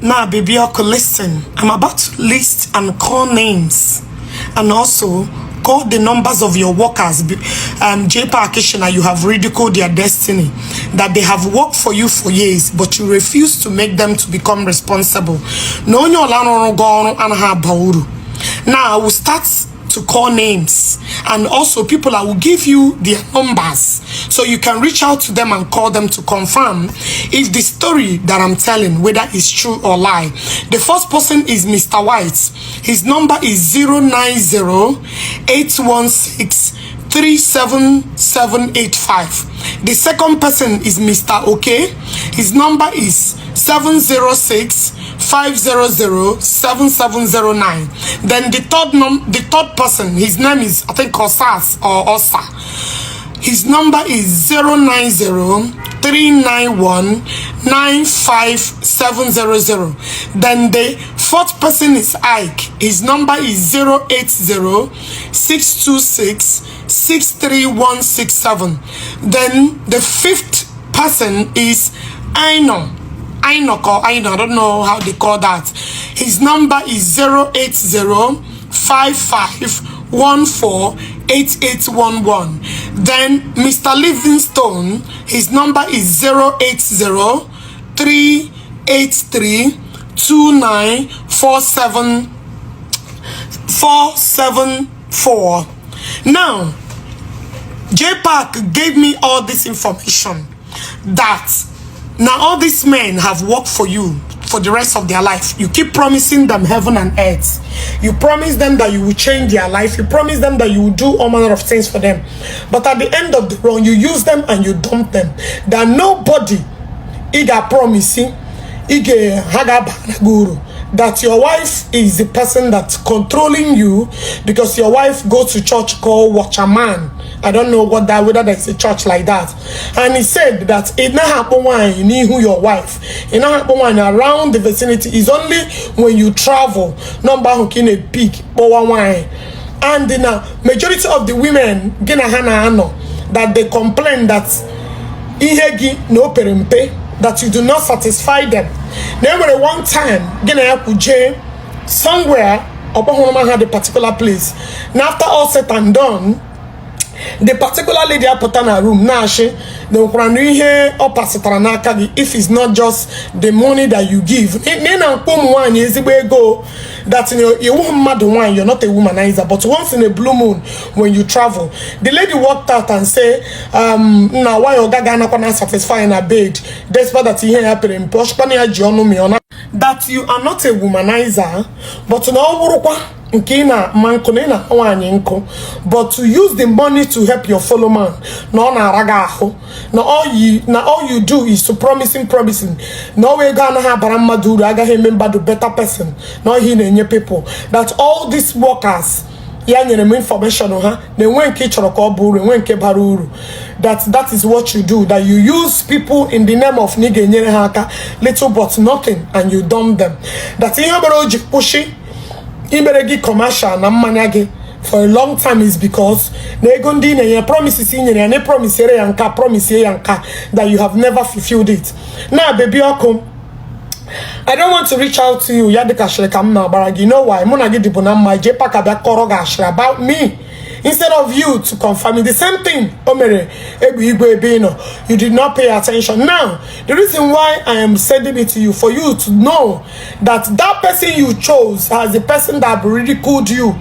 Now, baby, listen. I'm about to list and call names, and also call the numbers of your workers. Jpac, you have ridiculed their destiny, that they have worked for you for years, but you refuse to make them to become responsible. Now, I will start to call names, and also people, I will give you their numbers so you can reach out to them and call them to confirm if the story that I'm telling, whether it's true or lie. The first person is Mr. White. His number is 090-816-37785. The second person is Mr. OK. His number is 706-500-7709. Then the third person, his name is, I think, Osas or Osa. His number is 090-391-95700. Then the fourth person is Ike. His number is 080-626-63167. Then the fifth person is Aino. I don't know how they call that. His number is 080-5514-8811. Then Mr. Livingstone, his number is 080-383-29474. Now, Jpac gave me all this information that now all these men have worked for you for the rest of their life. You keep promising them heaven and earth. You promise them that you will change their life. You promise them that you will do all manner of things for them. But at the end of the run, you use them and you dump them. That nobody iga promising that your wife is the person that's controlling you, because your wife goes to church called Watchaman. I don't know whether there's a church like that. And he said that it not happen when you need who your wife. It not happen when around the vicinity. It's only when you travel. Number who can a peak wine. And the majority of the women that they complain that ihegi no perempe, that you do not satisfy them. Then when one time somewhere Oklahoma had a particular place. Now after all said and done, the particular lady put in a room now she if it's not just the money that you give. That you're not a womanizer, but once in a blue moon when you travel, the lady walked out and say, now why your gaga not satisfy in a bed, despite that he happening that you are not a womanizer, but no, but to use the money to help your fellow man. Now all you do is to promising. No way gonna have Baramaduru, I got him remember the better person. No he in people. That all these workers information they went that is what you do, that you use people in the name of little but nothing, and you dump them. That pushy commercial for a long time is because they promises that you have never fulfilled it. Now, baby, I don't want to reach out to you. You know why? About me. Instead of you to confirm me, the same thing, you did not pay attention. Now, the reason why I am sending it to you, for you to know that that person you chose as the person that ridiculed you,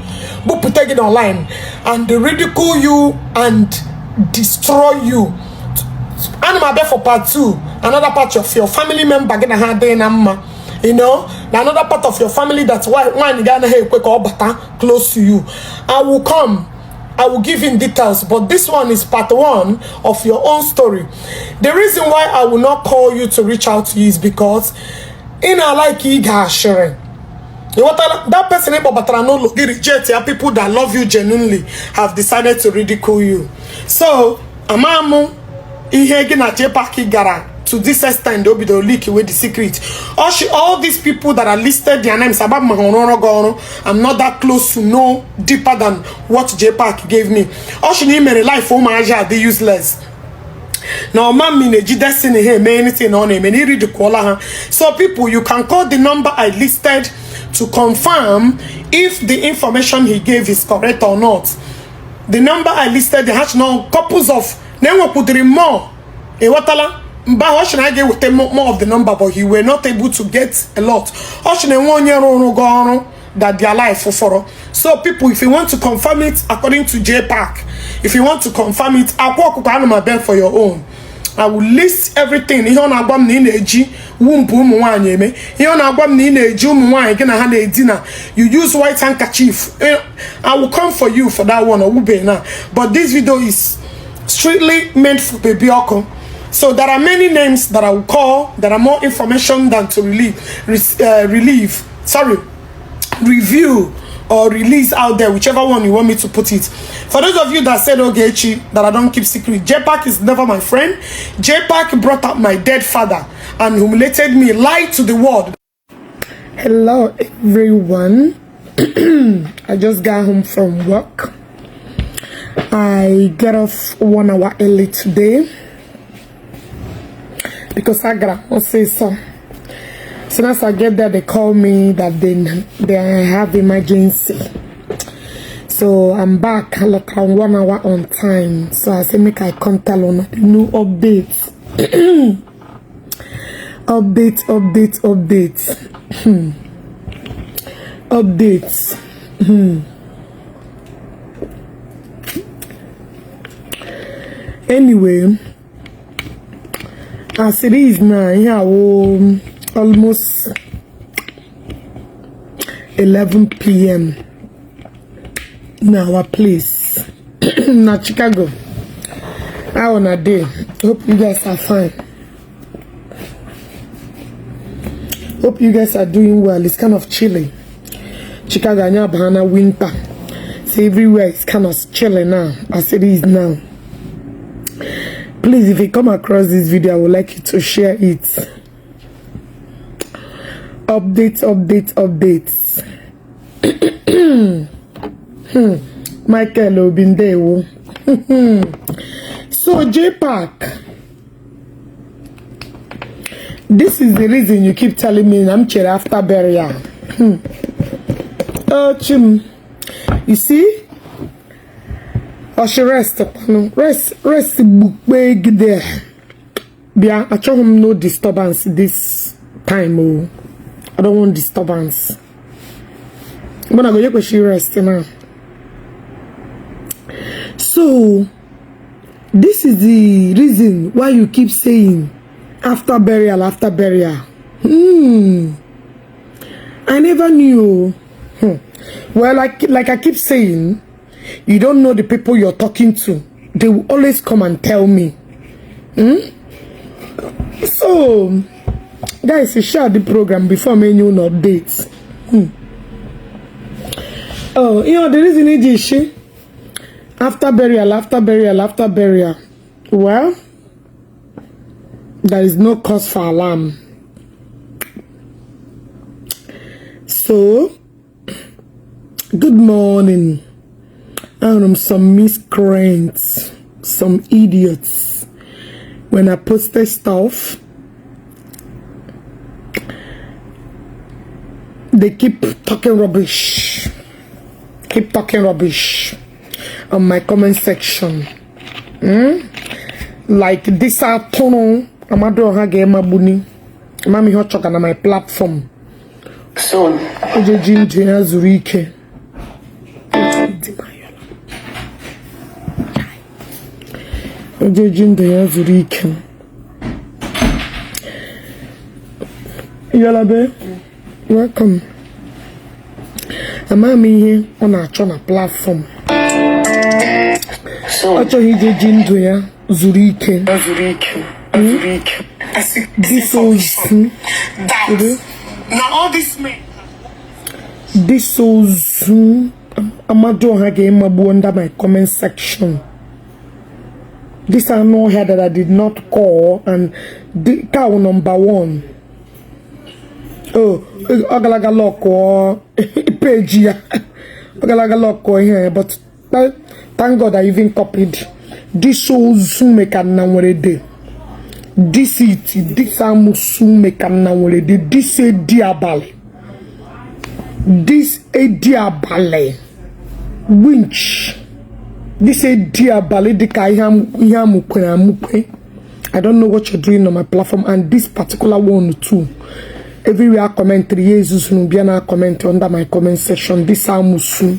but put it online, and they ridicule you and destroy you. And my for part 2, another part of your family member gonna have you know, another part of your family that's why one gonna close to you. I will come. I will give in details, but this one is part 1 of your own story. The reason why I will not call you to reach out to you is because in a like sharing. That person people that love you genuinely have decided to ridicule you. So amamu ihe na Jpac gara to this extent they'll be the leak away the secret. All these people that are listed their names about I'm not that close to know deeper than what Jpac gave me. All she need my life for my the useless. No man mean a destiny here, may anything on him, and he read the caller. So people, you can call the number I listed to confirm if the information he gave is correct or not. The number I listed, they has now couples of never put more. A watala. But how should I get with more of the number? But he were not able to get a lot. How should 1 year old that their life for? So people, if you want to confirm it according to Jpac, if you want to confirm it, Akwa okuko bed for your own. I will list everything. Ihe na agwa m na ina-eji wumpu ụmụ nwanyị eme. Ihe na agwa m na ina-eji ụmụ nwanyị gị na ha na-edina. You use white handkerchief. I will come for you for that one. But this video is strictly meant for baby Oko. So there are many names that I will call. There are more information than to review or release out there, whichever one you want me to put it. For those of you that said, Ogechi, that I don't keep secret, Jpac is never my friend. Jpac brought up my dead father and humiliated me, lied to the world. Hello, everyone. I just got home from work. I get off 1 hour early today because I gotta say so. As soon as I get there, they call me that they have emergency. So I'm back like 1 hour on time. So I say make I come tell on the new updates. Updates. Updates. Anyway, as it is now, yeah, almost 11 p.m. in our place. Now Chicago. How on a day? Hope you guys are fine. Hope you guys are doing well. It's kind of chilly. Chicago and Bahana winter. So everywhere is kind of chilly now, as it is now. Please, if you come across this video, I would like you to share it. Updates. Michael Obindewo. So Jpac, this is the reason you keep telling me I'm chill after burial. You see? I should rest book big there. I tell him no disturbance this time. Oh, I don't want disturbance. But I go she rest now. So this is the reason why you keep saying after burial. I never knew. Well, like I keep saying, you don't know the people you're talking to. They will always come and tell me. So, guys, you share the program before me new updates. Oh, you know the reason is after burial. Well, there is no cause for alarm. So, good morning. Some miscreants, some idiots. When I posted stuff, they keep talking rubbish. On my comment section. Like this afternoon, Amado Hage Mabuni. Mami Hochoka on my platform. So, Zurike. Yalabe, welcome. I'm here on a platform. So, Zurike. This was now all this man. This was Amado Hage Mabu under my comment section. These are no here that I did not call, and the cow number 1. Oh, Ogalaga lock or page here. Ogalaga lock or here, but thank God I even copied This ozume kana werede. This it. This amusume kana werede. This e diabale. This e diabale. Winch. This a diabale dika mukwe. I don't know what you're doing on my platform, and this particular one too. Everywhere commentary, Jesus will be a comment under my comment section. This amusu.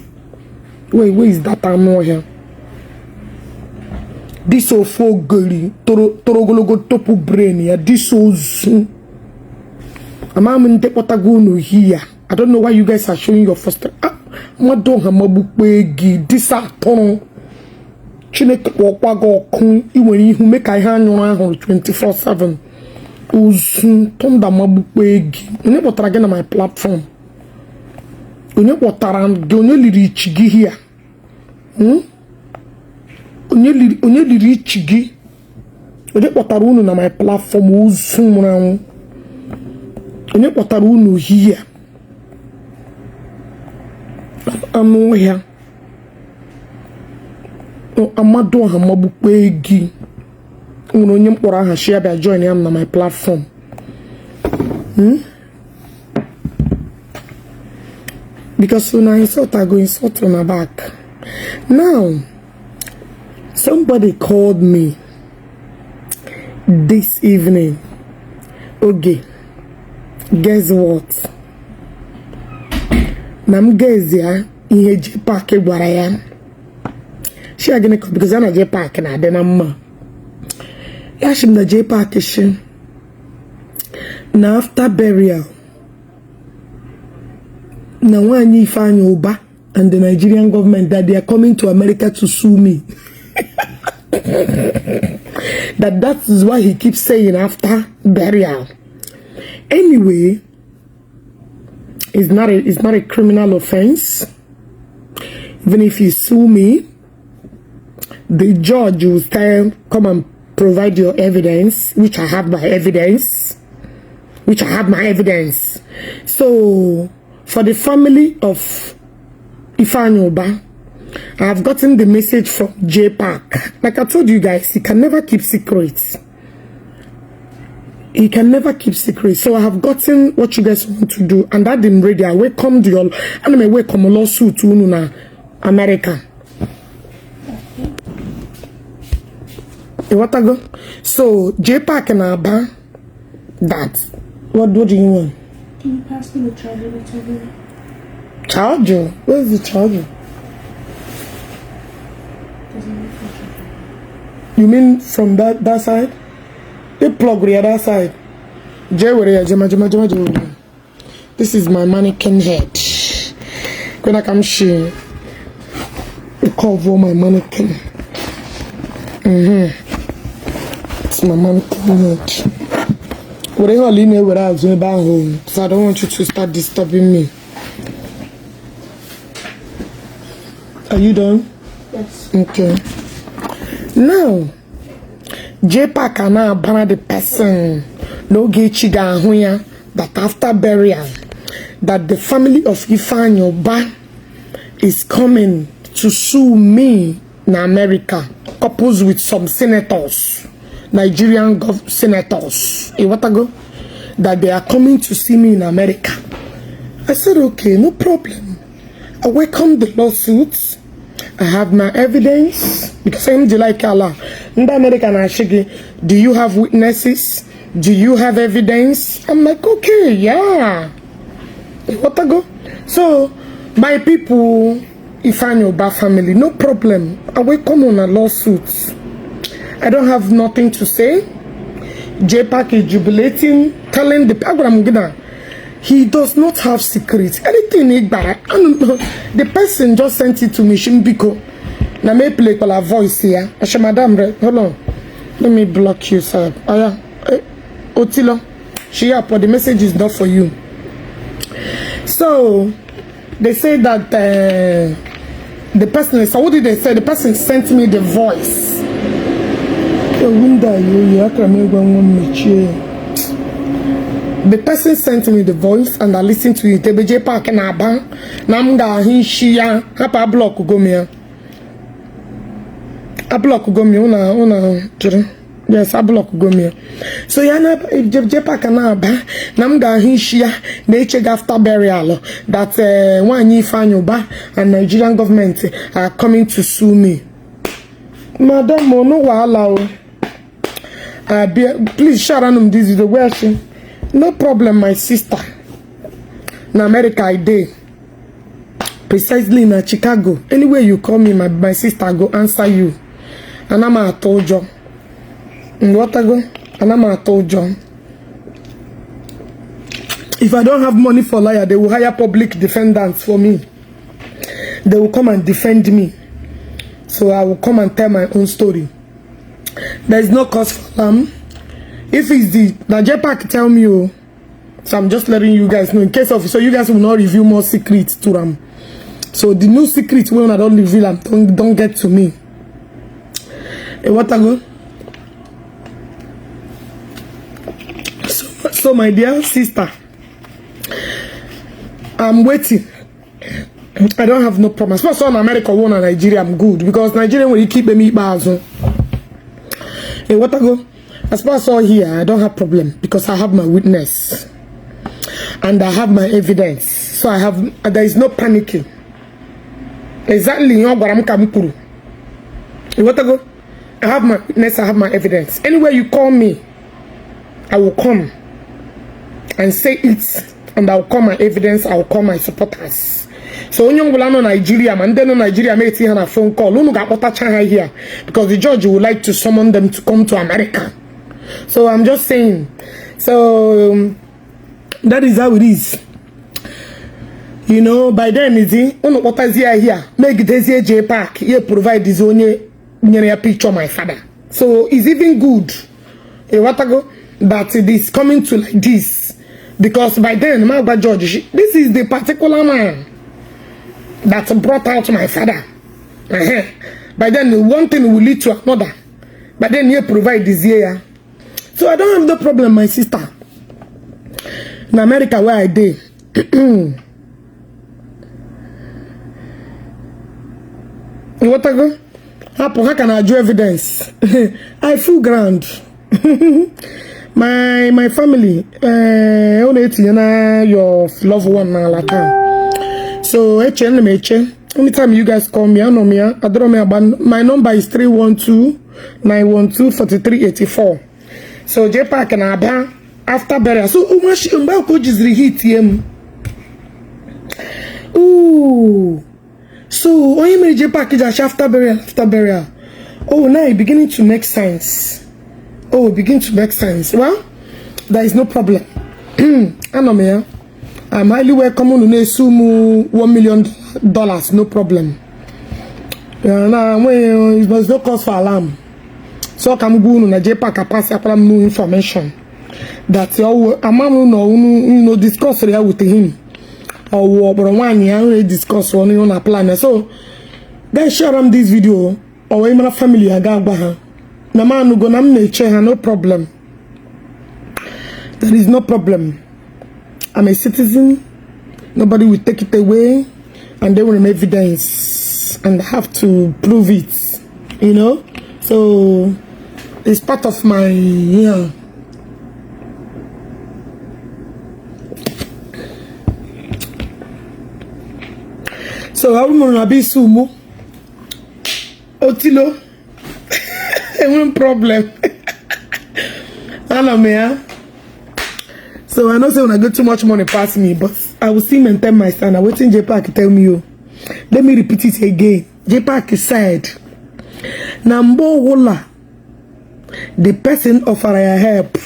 Wait, where is that ammo here? This ofo girly, torogologo topu brain here. This ozu. I'm here. I don't know why you guys are showing your first. This aton. Chineke wakwago kun iwe ihu make I hand on 24/7. Uzun tonda mabukegi. Onye botara gị na my platform. Onye botara onye liri ichigi here. Onye liri ichigi. Onye botara unu na my platform uzun mwangu. Onye botara unu here. I'm here. Amado hamabukegi. Unonyem pora ha share by join him on my platform. Because when I insult, I go insult on my back. Now, somebody called me this evening. Okay, guess what? Nam guess ya ihe Jpac gwara ya. She again because I'm a Jpac na de na mma. Ya shim na Jpac shi. Na after burial. Na wanyi Ifeanyi Uba and the Nigerian government that they are coming to America to sue me. That is why he keeps saying after burial. Anyway, it's not a criminal offense. Even if you sue me, the judge will say, come and provide your evidence, which I have my evidence. So, for the family of Ifeanyi Uba, I have gotten the message from Jpac. Like I told you guys, he can never keep secrets. He can never keep secrets. So I have gotten what you guys want to do, and that didn't ready. I welcome the all. And I welcome a lawsuit to America. What I go? So Jpac and Aba, that. What do you want? Can you pass me the charger that's over there? Charger? Where's the charger? You mean from that side? They plug the other side. This is my mannequin head. When I come she cover my mannequin. It's my mannequin head. Whatever leave me where I was back home, so I don't want you to start disturbing me. Are you done? Yes. Okay. Now, Jpac and now ban the person no gechiga huya that after burial that the family of Ifeanyi Uba is coming to sue me in America, couples with some senators, Nigerian senators. What I go? That they are coming to see me in America. I said, okay, no problem. I welcome the lawsuits. I have my evidence because I'm like Allah. In the American Ashigi, do you have witnesses? Do you have evidence? I'm like, okay, yeah. What I go? So, my people, Ifeanyi Uba family, no problem. I welcome on a lawsuit. I don't have nothing to say. Jpac is jubilating, telling the people he does not have secrets. Anything he got, the person just sent it to me. Shimbiko. Now me play call her voice here. I say, madam, hold on. Let me block you, sir. Otilo. She up, but the message is not for you. So they say that the person. So what did they say? The person sent me the voice. The person sent me the voice and I listened to it. Jpac and Aba, Namga, Hishia, Hapa block go me. I block go me una yes, I block go me. So yana if Jpac na ba nam ga hinshia na echeg after burial that one yi fanyoba and Nigerian government are coming to sue me. Madam, no wahala o. Please share on this video. Where she? No problem, my sister. In America, I day. Precisely in Chicago. Anywhere you call me, my sister, I go answer you. And I'm a told you. What I go? And I'm a told you. If I don't have money for lawyer, they will hire public defendants for me. They will come and defend me. So I will come and tell my own story. There is no cause for alarm. If it's the Jpac tell me, oh, so I'm just letting you guys know in case of, so you guys will not reveal more secrets to them. So the new secret when I don't reveal them, don't get to me. Hey, what I go? So my dear sister, I'm waiting. I don't have no promise. First on America, one and Nigeria, I'm good because Nigerian will keep me bars. Hey, what I go? As far as all here, I don't have problem because I have my witness and I have my evidence. So there is no panicking. Exactly, what I'm coming through. Hey, what I go? I have my witness, I have my evidence. Anywhere you call me, I will come and say it, and I will call my evidence. I will call my supporters. So when you go Nigeria, man, then Nigeria make it a phone call. Who got what here because the judge would like to summon them to come to America. So I'm just saying. So that is how it is. You know, by then is it? What is here? Make this here Jpac. Here provide this only near picture of my father. So it's even good. What I go? That it is coming to like this because by then my judge, this is the particular man that brought out my father. But then one thing will lead to another. But then you provide this year. So I don't have no problem, my sister. In America where I did. What I go? How can I do evidence? I feel grand. my family, your loved one so anytime you guys call me, I know me. I don't know about my number is 312-912-4384. So Jpac and Abba after burial. So much just reheat him. Ooh. So when you make Jpac after burial. Oh, now it beginning to make sense. Oh, begin to make sense. Well, there is no problem. I know me. I'm highly welcome on $1 million. No problem. Now, there's no cause for alarm. So I'm going to Jpac pass up new information that I'm discuss with him or one year discuss on a plan. So guys, share them this video or my family I got no problem. There is no problem. I'm a citizen. Nobody will take it away, and they will make evidence and have to prove it. You know, so it's part of my So I will be sumo. Otilo. No problem. I know me. So I know say when I get too much money past me, but I will still maintain my standard. Waiting Jpac tell me you. Let me repeat it again. Jpac said, Nambo Wola, the person offer her help.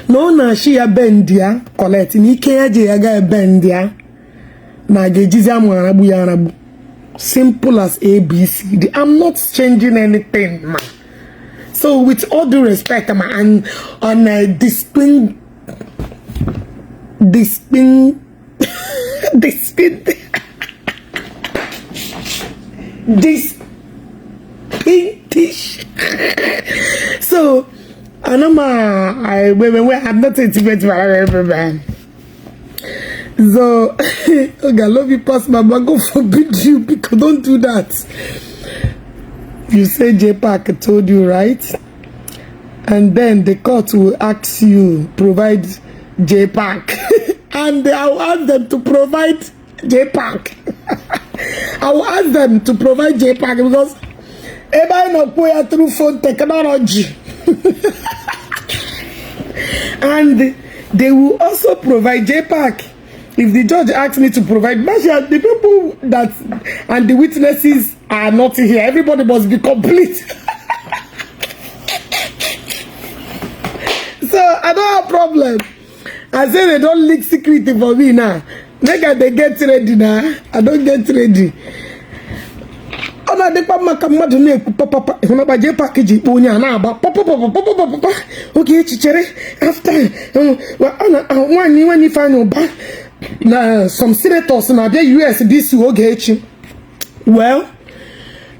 No na she a bendia collect. Ni kaya je aga bendia. Na gejiza mwarabu yarabu. Simple as ABCD. I'm not changing anything, man. So with all due respect, man, and on discipline, so I'm not intimate with everyone. So okay, I love you, Pastor Mama. God forbid you, because don't do that. You say Jpac told you, right? And then the court will ask you, provide Jpac. And I will ask them to provide Jpac. I will ask them to provide Jpac because everybody not put through phone technology. And they will also provide Jpac. If the judge asks me to provide, the people that and the witnesses are not here, everybody must be complete. So I don't have problem. I say they don't leak secret for me now. They get ready now. I don't get ready. Oh no, they papa papa. Jpac punya na ba papa. Okay, chichere after when you find your back. Now, some senators in the US, this okay. Well,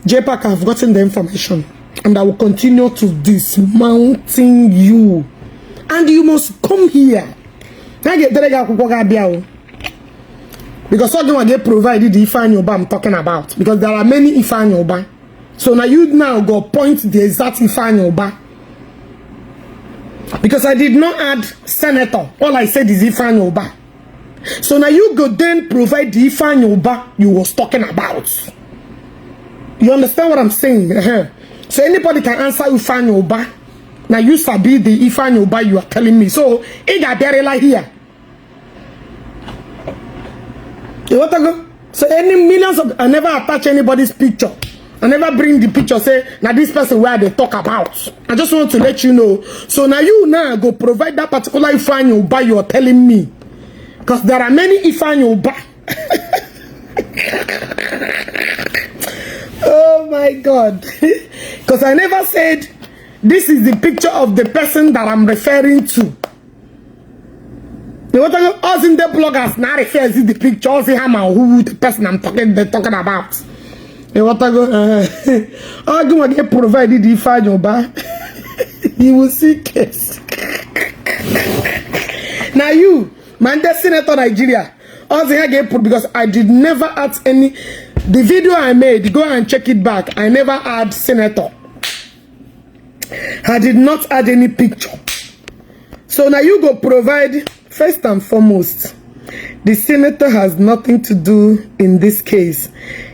Jpac have gotten the information, and I will continue to dismounting you, and you must come here. Because something will get provided the Ifanyoba I'm talking about. Because there are many Ifanyoba. So now you now go point the exact Ifanyoba. Because I did not add senator. All I said is Ifanyoba. So now you go then provide the Ifanyoba you was talking about. You understand what I'm saying? So anybody can answer Ifanyoba. Now you sabi the Ifanyoba you are telling me. So it got there like here. You want to go? So any millions of I never attach anybody's picture. I never bring the picture say now this person where they talk about. I just want to let you know. So now you now go provide that particular Ifanyoba you are telling me. Because there are many Ifanyoba. Oh my God. Because I never said this is the picture of the person that I'm referring to. The what us in the bloggers now refers to the picture of who the person I'm talking about. The what I go get provided the Ifanyoba. You will see case. Now you man, the Senator Nigeria, also get put because I did never add any. The video I made, go and check it back. I never add senator. I did not add any picture. So now you go provide first and foremost. The senator has nothing to do in this case.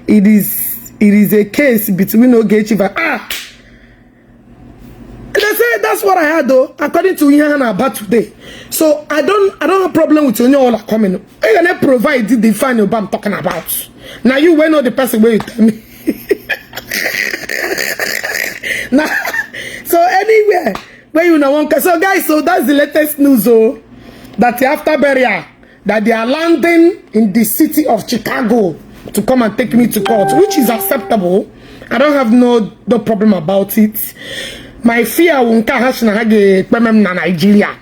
It is a case between Ogechi and they say that's what I had though, according to Ihan about today. So I don't have a problem with you all are coming. I can provide the final I'm talking about. Now you will know the person where you tell me. Now, so anywhere where you know one. So guys, so that's the latest news oh, that after burial that they are landing in the city of Chicago to come and take me to court, which is acceptable. I don't have no problem about it. My fear won't catch Nigeria.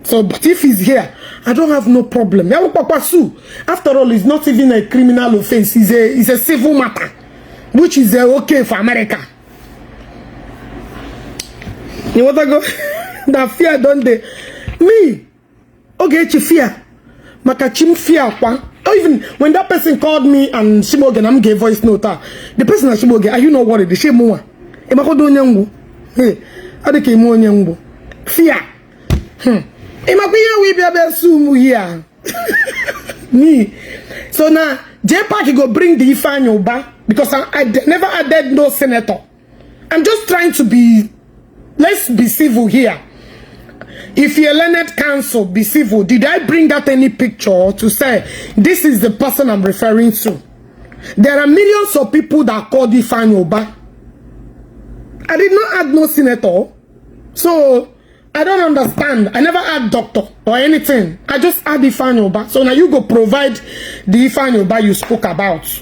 So, but if he's here, I don't have no problem. After all, it's not even a criminal offense. It's a civil matter, which is okay for America. You want to go? That fear don't they? Me, okay, fear. Makachim fear Akwa. Or even when that person called me and Shimogen, I'm gave voice note. The person at Shimogen, are you not worried? The shame more. Hey, I think more young fear. We be able to here. Me. So now Jpac go bring the Ifanyoba because I never added no senator. I'm just trying to be. Let's be civil here. If you're learned counsel, be civil. Did I bring out any picture to say this is the person I'm referring to? There are millions of people that call the Ifanyoba. I did not add no senator. So I don't understand. I never add doctor or anything. I just add the Ifanyoba. So now you go provide the Ifanyoba you spoke about.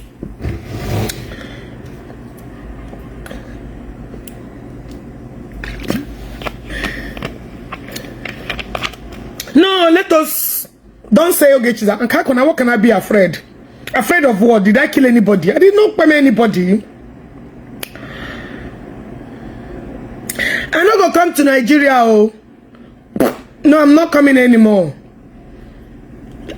No, let us don't say Ogechi. What can I be afraid? Afraid of what? Did I kill anybody? I did not kill anybody. I'm not gonna come to Nigeria. Oh. No, I'm not coming anymore.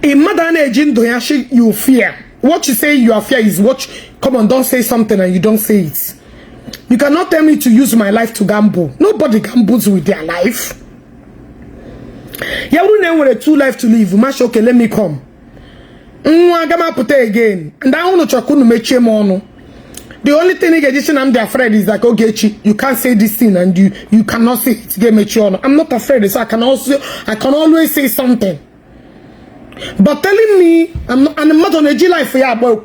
In modern age, you fear. What you say you are fear is what. Come on, don't say something and you don't say it. You cannot tell me to use my life to gamble. Nobody gambles with their life. You wouldn't have 2 lives to live. Mash, okay, let me come. I'm gonna put it again. And I want to make you more. The only thing I'm afraid is that okay, you can't say this thing and you cannot say it. I'm not afraid, so I can always say something. But telling me I'm not on a G life for ya boy.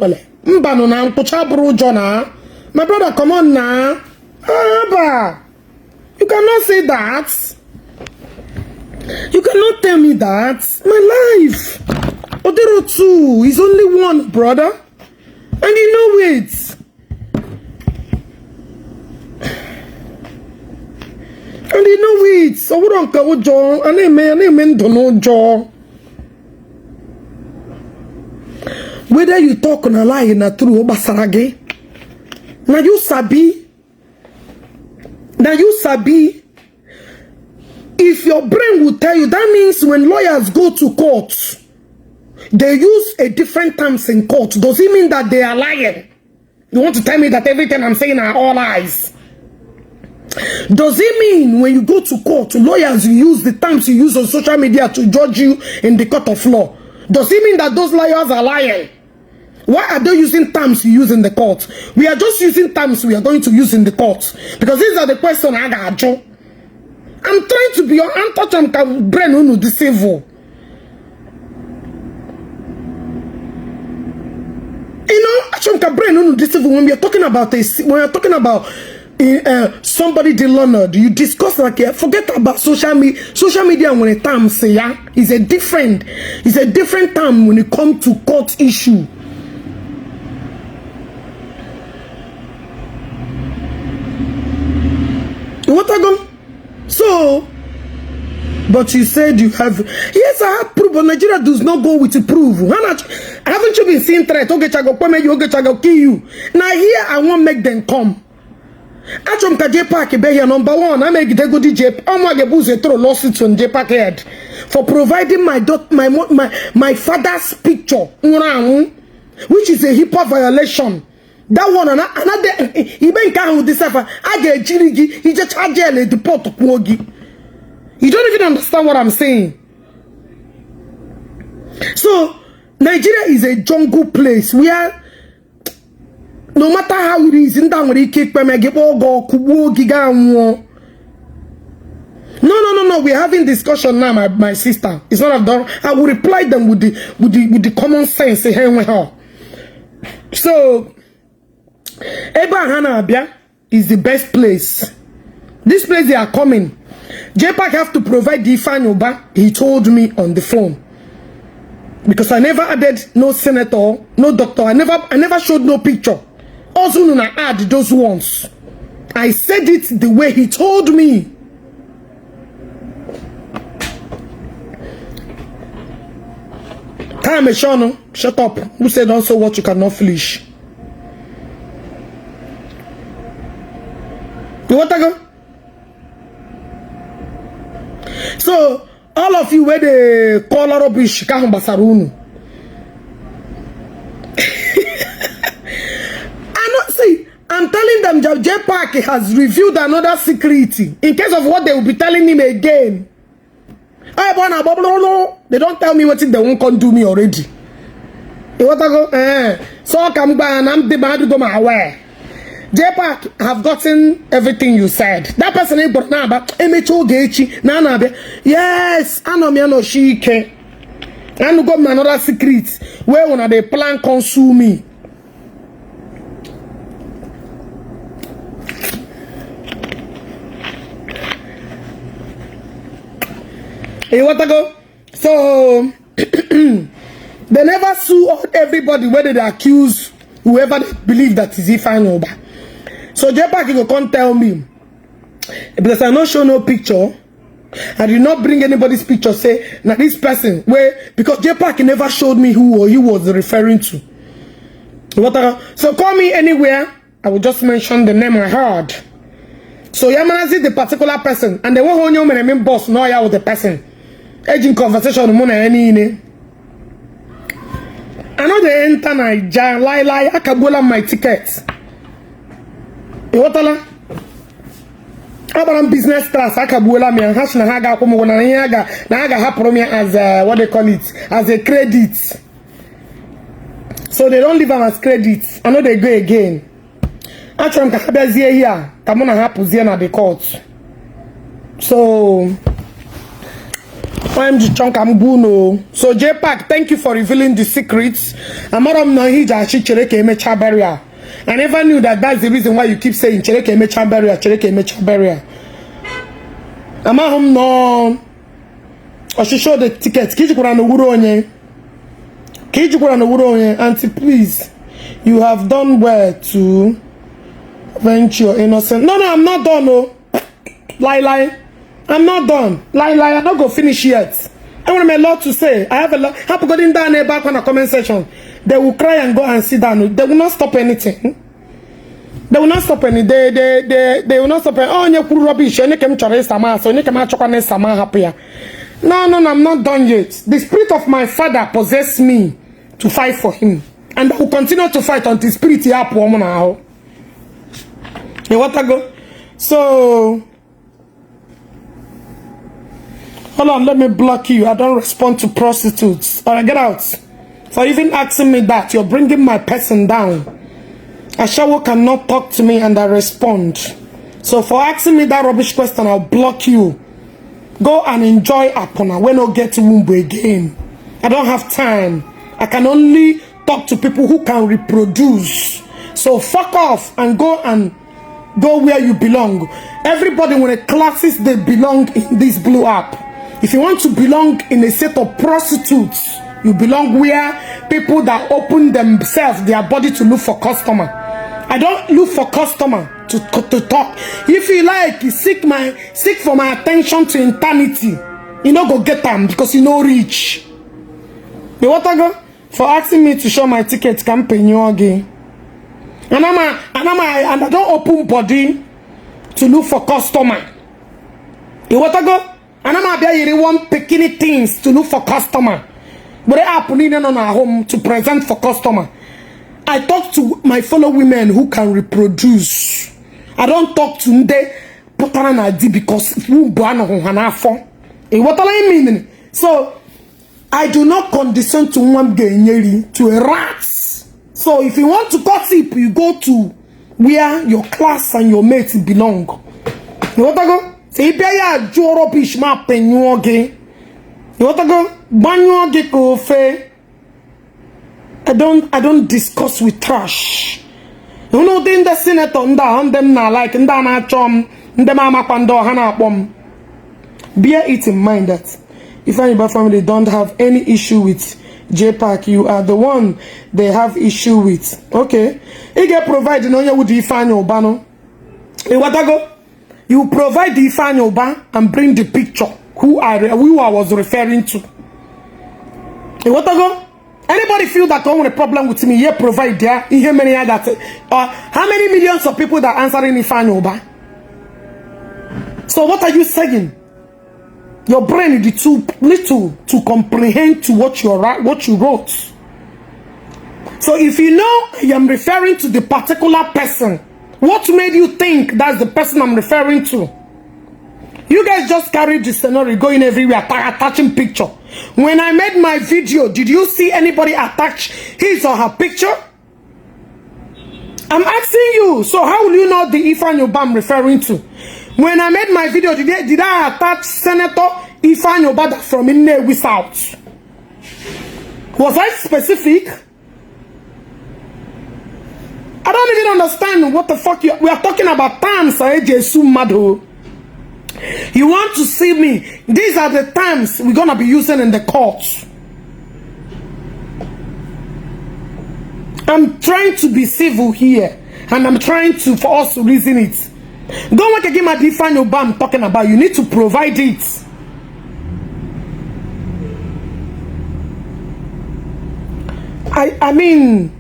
My brother, come on now. You cannot say that. You cannot tell me that. My life. Odero 2 is only one, brother. And you know it. And you know it. So we don't go John. And amen don't know John. Whether you talk on a lie in a true basarage. Now you sabi. If your brain will tell you, that means when lawyers go to court, they use a different terms in court. Does it mean that they are lying? You want to tell me that everything I'm saying are all lies? Does it mean when you go to court, lawyers use the terms you use on social media to judge you in the court of law? Does it mean that those lawyers are lying? Why are they using terms you use in the court? We are just using terms we are going to use in the court. Because these are the questions I got, Joe. I'm trying to be your untouchable brain who deceive. You know, actually, brain who deceive. When we are talking about somebody dishonoured, you discuss like forget about social media. Social media when a term say is a different term when it comes to court issue. What I go? So, but you said you have. Yes, I have proof, but Nigeria does not go with the proof. Haven't you been seeing threat? Okay, Chago, Chago, kill you. Now here I won't make them come. Achom ka Jpac be here number 1. I make the go DJ. I'm gonna get throw lawsuits on Jpac head for providing my father's picture, which is a HIPAA violation. That one another he been can deceive. I get jirigi. He just charge jail deport Kwogi. You don't even understand what I'm saying. So Nigeria is a jungle place where no matter how it is, in that way kick by me go Kwogi ga. No. We're having discussion now, my sister. It's not done. I will reply them with the common sense. So Hanabia is the best place. This place they are coming. Jpac have to provide the Ifeanyi. He told me on the phone. Because I never added no senator, no doctor. I never showed no picture. Also, no, I add those ones. I said it the way he told me. Time Shono, shut up. Who said also what you cannot finish? You want to go? So all of you where the call rubbish kahun basarunu. I'm telling them that Jpac has revealed another security in case of what they will be telling him again. They don't tell me what they won't come do me already. You want to go? So come back and I'm the man to go my way. Jpac have gotten everything you said. That person is but now yes, I know me no shike. I got another secret where one of the plan consume me. You want to go? So they never sue everybody whether they accuse whoever they believe that is Ifeanyi. So Jpac you can't tell me because I not show no picture. I did not bring anybody's picture. Say now this person where because Jpac never showed me who he was referring to. So call me anywhere. I will just mention the name I heard. So Yamanazi the particular person and the one who knew my boss know I was the person. Aging conversation on any. I know they enter Nigeria lie. I can my tickets. Iwotala. About business class, I can build me and hash na haga kumu na haga hapro me as what they call it, as a credit. So they don't leave them as credits. I know they go again. Actually, I'm kahabezie here. Come on, hapuzie na the court. So I'm the chunk I'm buno. So Jpac, thank you for revealing the secrets. Amaram no hija shi chereke mecha barrier. I never knew that that's the reason why you keep saying chereke mecha barrier, chereke mecha barrier. Amahum no. I should show the ticket. Kijukura no wuro onye. Kijukura no wuro onye. Auntie, please, you have done well to venture innocent. No, I'm not done. No, lie. I'm not done. Lie. I'm not gonna finish yet. I want a lot to say. I have a lot. Have gotten down there back on the comment section. They will cry and go and sit down. They will not stop anything. They will not stop any. They will not stop any. Oh, you could rubbish. You can try sama. So you can try sama happy. No, I'm not done yet. The spirit of my father possessed me to fight for him, and I will continue to fight until the spirit is up. You what I go? So. Hold on, let me block you. I don't respond to prostitutes. Alright, get out. For even asking me that, you're bringing my person down. Ashawo cannot talk to me and I respond. So for asking me that rubbish question, I'll block you. Go and enjoy Apona when I get to Wumbo again. I don't have time. I can only talk to people who can reproduce. So fuck off and go where you belong. Everybody with the classes, they belong in this blue app. If you want to belong in a set of prostitutes, you belong where people that open themselves, their body to look for customer. I don't look for customer to talk. If you like, you seek for my attention to eternity. You know, go get them because you know rich. You what I go? For asking me to show my ticket campaign you again. And I don't open body to look for customer. You what I go? And I'm be one picking things to look for customer. But they are putting on our home to present for customer. I talk to my fellow women who can reproduce. I don't talk to them because what I mean. So I do not condescend to one to a rat. So if you want to gossip, you go to where your class and your mates belong. You what I go? Say ya joro bish ma penyuoge. You what I go? Banyuoge ko fe. I don't discuss with trash. You know then the senator nda them na like nda na chom nda mama kwando hana bom. Bear it in mind that if Igbo family don't have any issue with Jpac, you are the one they have issue with. Okay. You get provide no you would define your bano. What I go? You provide the final ban and bring the picture who I was referring to. What I go? Anybody feel that don't want a problem with me? Yeah, provide there. How many millions of people that are answering the final ban? So what are you saying? Your brain is too little to comprehend to what you wrote. So if you know I am referring to the particular person, what made you think that's the person I'm referring to? You guys just carried the scenario going everywhere, attaching picture. When I made my video, did you see anybody attach his or her picture? I'm asking you, so how will you know the Ifan Yoba I'm referring to? When I made my video, did I attach Senator Ifan Yoba from Innewi South? Was I specific? I don't even understand what the fuck we are talking about. Terms, you want to see me? These are the terms we're gonna be using in the courts. I'm trying to be civil here, and I'm trying to for us to reason it. Don't want to give my define your I'm talking about. You need to provide it. I mean.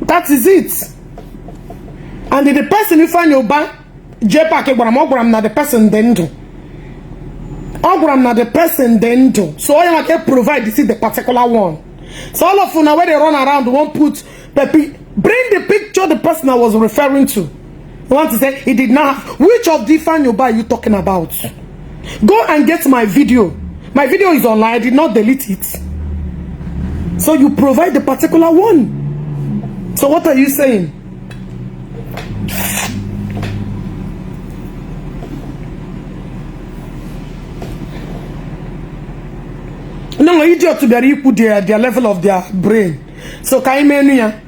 That is it. And the person you find your bank, Jpac, Ogram na the person then do. Ogram na the person then do. So all you can provide is the particular one. So all of you now when they run around won't put bring the picture the person I was referring to. You want to say he did not have, which of the fan are you talking about? Go and get my video. My video is online. I did not delete it. So you provide the particular one. So what are you saying? No, idiot to be equal their level of their brain. So can you mean here?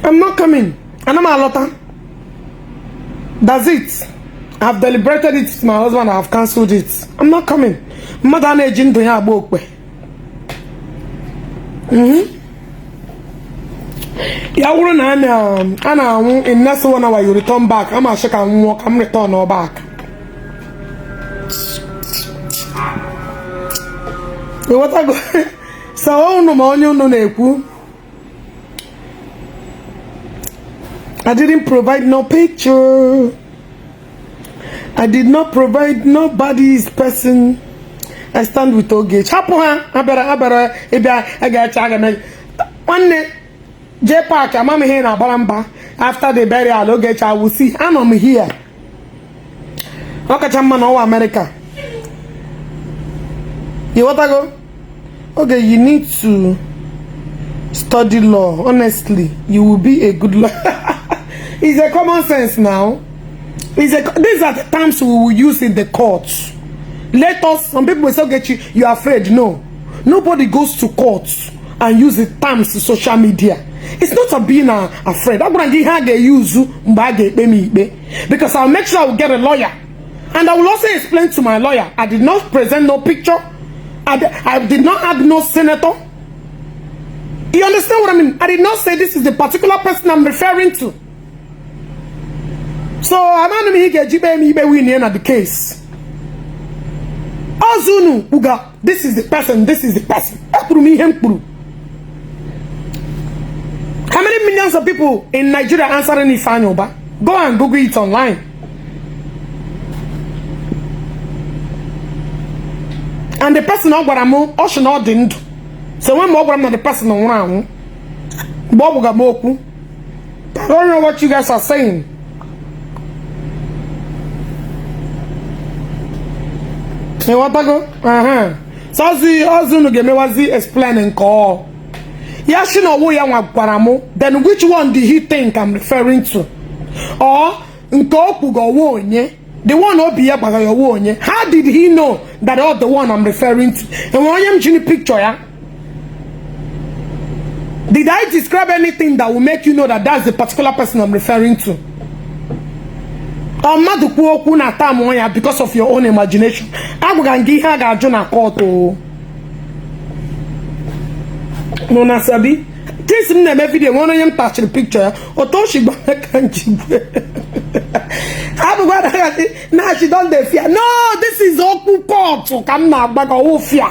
I'm not coming. And I'm a lotta. That's it. I've deliberated it with my husband. I've cancelled it. I'm not coming. Mother agent to have book. Yeah, and in next 1 hour you return back. I'm a check and walk. I'm return or back. What I go? So no money no neku. I didn't provide no picture. I did not provide nobody's person. I stand with Ogage. I better. One day, Jpac, I'm here in Abalamba. After the burial, Ogage, I will see. I'm here. Okay, man, over America. You want to go? Okay, you need to study law. Honestly, you will be a good lawyer. It's a common sense now. These are the terms we will use in the courts. Let us, some people will say, get you are afraid. No. Nobody goes to courts and use the terms in social media. It's not a being afraid. I'm going to use because I'll make sure I will get a lawyer. And I will also explain to my lawyer, I did not present no picture. I did not add no senator. You understand what I mean? I did not say this is the particular person I'm referring to. So I'm not going to get the case. Azunu Uga, this is the person, this is the person. How many millions of people in Nigeria answering Ifanyoba? Go and Google it online. And the person of Guaramo, Ocean or didn't. So when more the person around Bobuga Moku. I don't know what you guys are saying. You want to go? So Ozunu Gemewazi explaining call. Yashino Woya Guaramo, then which one did he think I'm referring to? Or Nkoku go Wonye? The one who be about your one. How did he know that all the one I'm referring to? And when I am seeing picture, yeah? Did I describe anything that will make you know that that's the particular person I'm referring to? I'm not the poor because of your own imagination. I'm going to give her a Jonah Koto. No, Nasabi. This is the video. One of them touch the picture. Or Toshi now she don't fear. No, this is okuko. So come now, back fear.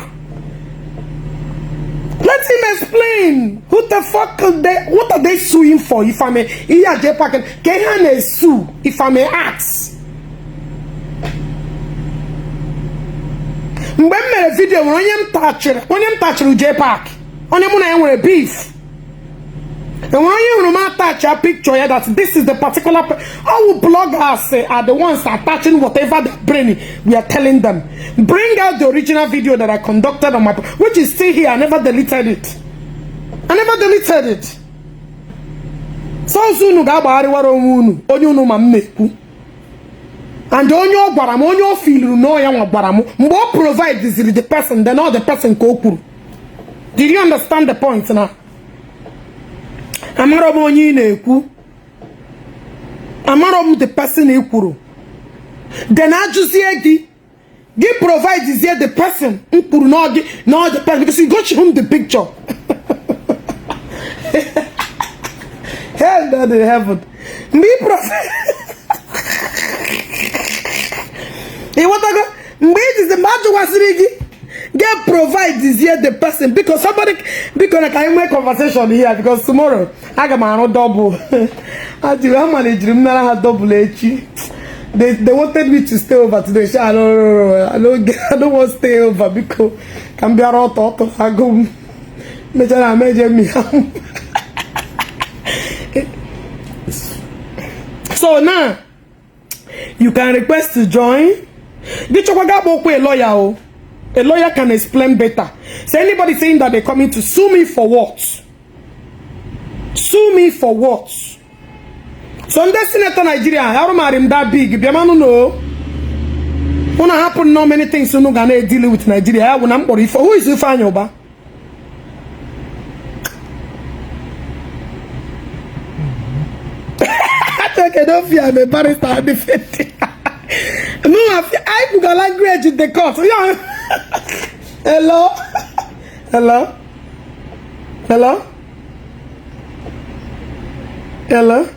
Let him explain. Who the fuck what are they suing for? If I may, here Jpac can sue. If I may ask. When me video when you touch Jpac, on them when beef. And when you attach a picture here that this is the particular our bloggers are the ones attaching whatever they're bringing, we are telling them. Bring out the original video that I conducted on my, which is still here. I never deleted it. I never deleted it. So soon and onyo baramo onyo feel no ya baramo. More provide this is the person, then all the person kokuru. Did you understand the point now? Amarobo onye na-ekwu. Amarobo the person ekwuru. Then ajuzie gi provide is here the person ekwuru no the person because you go show him the picture. Hell that in heaven. Me provide. He want to go. Me is the matter wasirigi. Get provide is here the person because somebody because I can make conversation here because tomorrow I got my own double. I do how manage have double H. They wanted me to stay over today. I don't want to stay over because can be a lot of I go So now you can request to join. A lawyer can explain better. So anybody saying that they're coming to sue me for what? Sue me for what? So in the Senator Nigeria, how am I that big? If you know, when I happen no many things so no gonna deal with Nigeria. I will for who is you find over? Okay, don't fear, I'm a barrister, I'm defending. No, I could language in the court. Hello? Hello? Hello? Hello?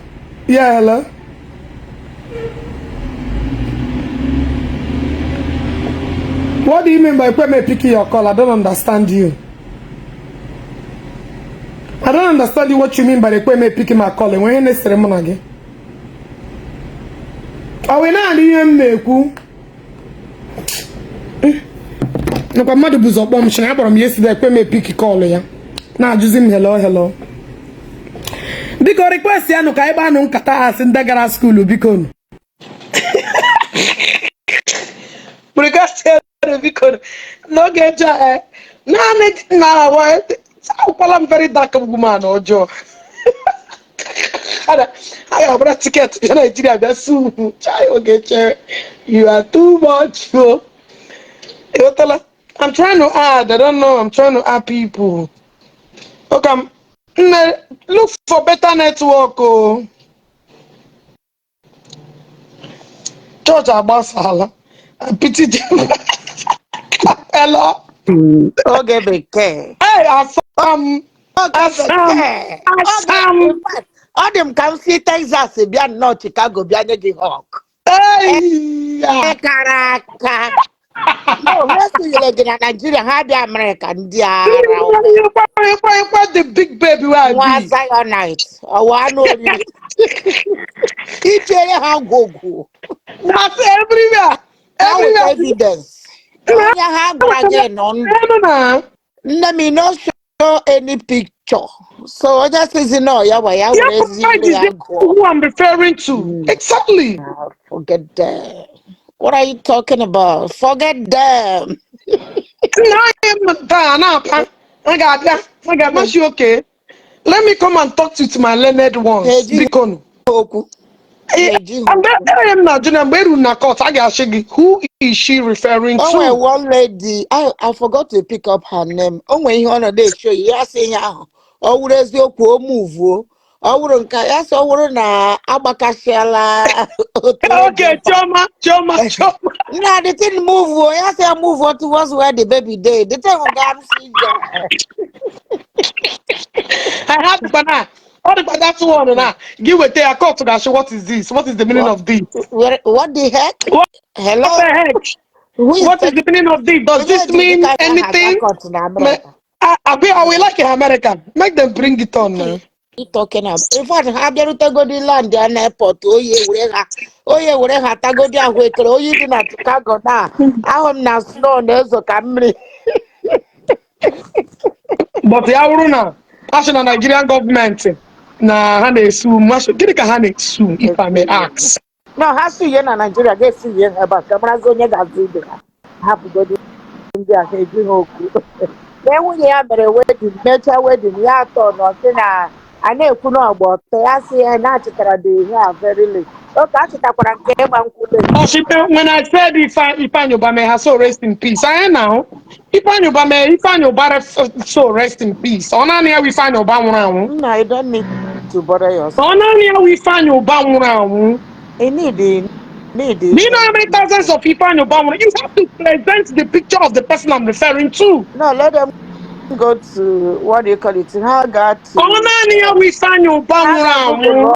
Yeah, hello? What do you mean by me picking your call? I don't understand you. I don't understand what you mean by the me picking my call. When you next ceremony again? Are we not doing me? No, but mother was up on yesterday. I me pick call ya. Now using hello. Because request ya no kaiba no kata as in Dagara school because. Request ya because no get ja. No what? I'm very dark woman or Joe. I have a ticket to Nigeria soon. Child get you are too much. I'm trying to add. I don't know. I'm trying to add people. Okay, look for better network. Oh, George Abasala. Pity. Hello. Okay, beke. Hey, Okay, beke. All them come see Texas, be not Chicago, be the Hawk. Hey. Karaka. No, let's see you like in Nigeria, how the American, dear. You the big baby where I Was be. I on night? I want to each area how go. That's everywhere. Now with Everywhere. evidence. Oh, yeah, how go again on. Let me not show any picture. So I just say no, yeah, why I will who I'm referring to. Exactly. forget them. What are you talking about? Forget them. I got much okay. Let me come and talk to my learned ones. Because who is she referring to? Oh, one lady. I forgot to pick up her name. Oh, when you on a day show, you are saying, oh, there's your poor move. Oh, wouldn't I saw na Abakashela. Okay, Choma. Nah, the thing move. I say I move on towards where the baby day. The time of God see I have the banana. All the banana one now. Give it a call to that. What is this? What is the meaning of this? What the heck? Hello? What the heck? What is the meaning of this? Does this mean anything? Are we like an American? Make them bring it on now. Talking about in fact, how do you go the land an airport? Oh, yeah, whatever. Tago dia wait. Oh, you did not Chicago now. I am now slow. There's a Camry. But the Aruna, national Nigerian government, na hane sue. Get a hane sue, if I may ask. No, has to you in Nigeria. Get see you about Camerazone Gazoo. Have to go to India. Hey, you know. Then we have a wedding, nature wedding. Yeah, thought nothing. I know you know about. I see a natural day here very late. Okay, I think I came and When I said Ifan Obame has so rest in peace, I am now. Ifan Obame so rest in peace. Onania we find Obama. No, I don't need to bother yourself. Onania we find Obama. I need. Do you know how many thousands of people in Obama? You have to present the picture of the person I'm referring to. No, let them go to what do you call it? How got to Onania we find Obama.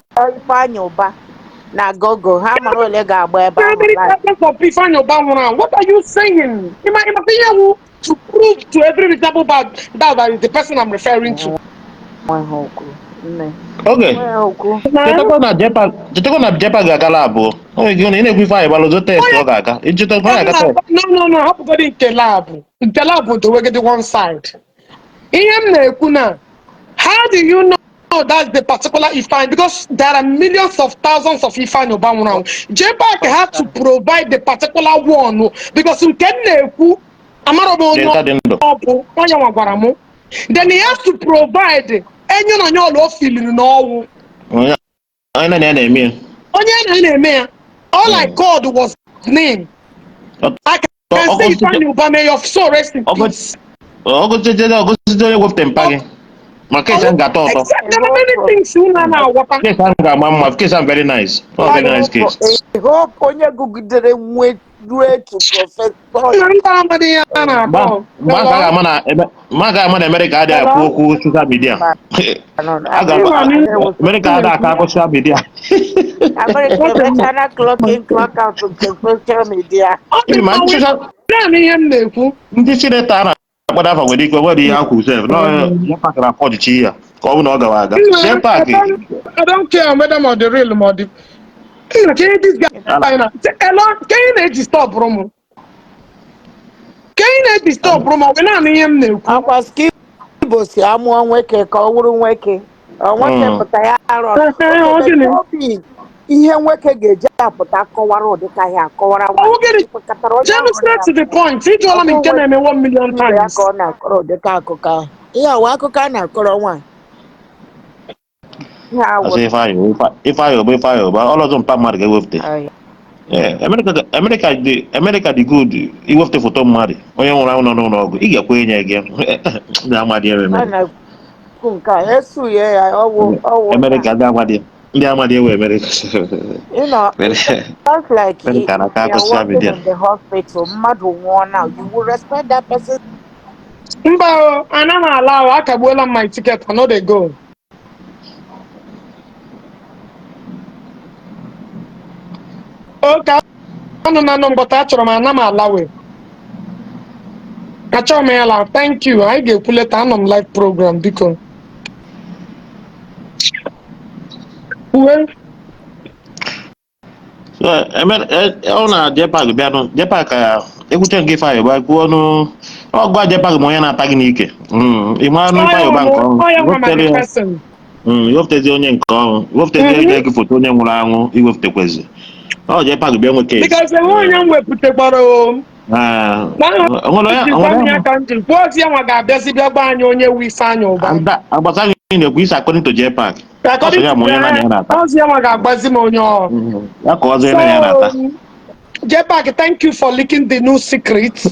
Na go. How many lega boy What are you saying? You might be able to prove to every reasonable that is the person I'm referring to. Okay. Chetakwa na Jpac ga-agala abụọ. Onwe gị na ekwife anyị gbalụzo test ọ ga-aga. No. Hapụ godi nke lab. Nke lab bụ the one side. How do you know that's the particular Ifeanyi? Because there are millions of thousands of Ifeanyi around. Jpac had to provide the particular one because you can then he has to provide feeling no. All I called was name. I can say Ifeanyi Ubame of so rest in peace. Except there are many things you know now. Case I'm very nice. Oh, very nice case. I hope onye gugidere nwe rue to professor. Maga man America ada akwu social media. America ada akwu social media. America better clock in clock out to social media. Ndị Chineke a na-akpọda afa nwere ike nwere ihe akwu sef no Jpac na afford chi ya ka ọ bụ na ọ gawa aga Jpac I don't care whether I'm the real or the can this guy can you stop promo? Can you stop promo? When I'm him now. Akwa skibo si amụọ nweke ka ọ wụrụ nweke. Nweke pụta ya arọ. Ihe nweke ga-eji apụta kọwara ụdịka ya akọwara. Just straight to the point. He told me 1 million times. Ka ọ na-akọrọ ụdịka akụkọ. Ihe awa akụkọ a na-akọrọ nwa. Ifeanyi all of them mmadụ ga-ewepụta. America dị good iwepụta foto mmadụ onye nwụrụ anwụ nọ n'ụlọ ọgwụ ị ga-ekwe enye gị ndị amadi America ndị amadi ewe America. Sounds like you're working in the hospital. Mmadụ nwụọ now, you will respect that person. Mba, ana m allow akagbuola my ticket, I know they go. Okay, but achọrọ m ana m alawe. Achọrọ m ya la, thank you. I ga-ekwu leta anọ m live program biko. Well, ọ na Jpac bịanụ Jpac ekwuche nke Ifeanyi gba kwuo ọnụ ọ gwa Jpac ma onye na-ata gị n'ike ịma anụ Ifeanyi gba nke ọrụ iwepụtazi onye nke ọrụ iwepụtazi onye gị foto onye nwụrụ anwụ iwepụtakwezi ọ Jpac bịa nwe case because onye m wepụtakwara ga-abịazi bịa gba anyị onye wu Ifeanyi ụba agbasa gị na-ekwu isi according to Jpac Jpac, thank you for leaking the new secret. The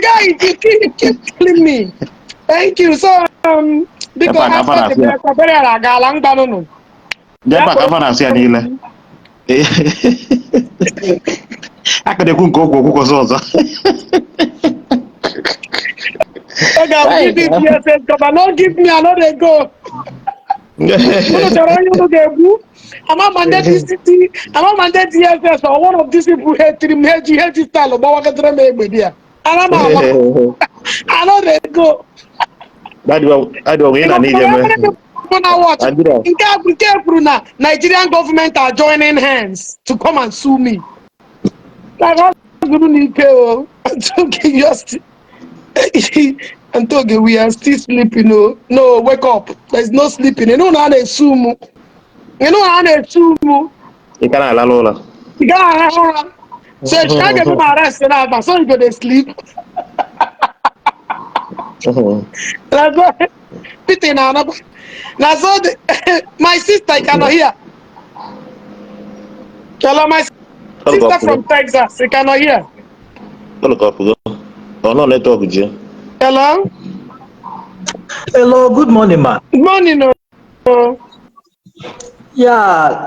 guy he keep telling me. Thank you. So because after the Jpac afana asị ya niile. Aka na-ekwu nke okwu ọzọ ọzọ. Give me another go. I'm not mandated city. I'm not mandated DFS or one of these people hate this style. But what can I media? I know they go. I don't win an idiom. Nigerian government are joining hands to come and sue me. Like and Toge, we are still sleeping. No, wake up. There's no sleeping. You know how they assume. You can't allow. So you can't get my rest now. So you go to sleep. That's why. That's all. My sister cannot hear. Hello, my sister from Texas. You cannot hear. No network, Hello? Hello, good morning, ma. Good morning. Yeah,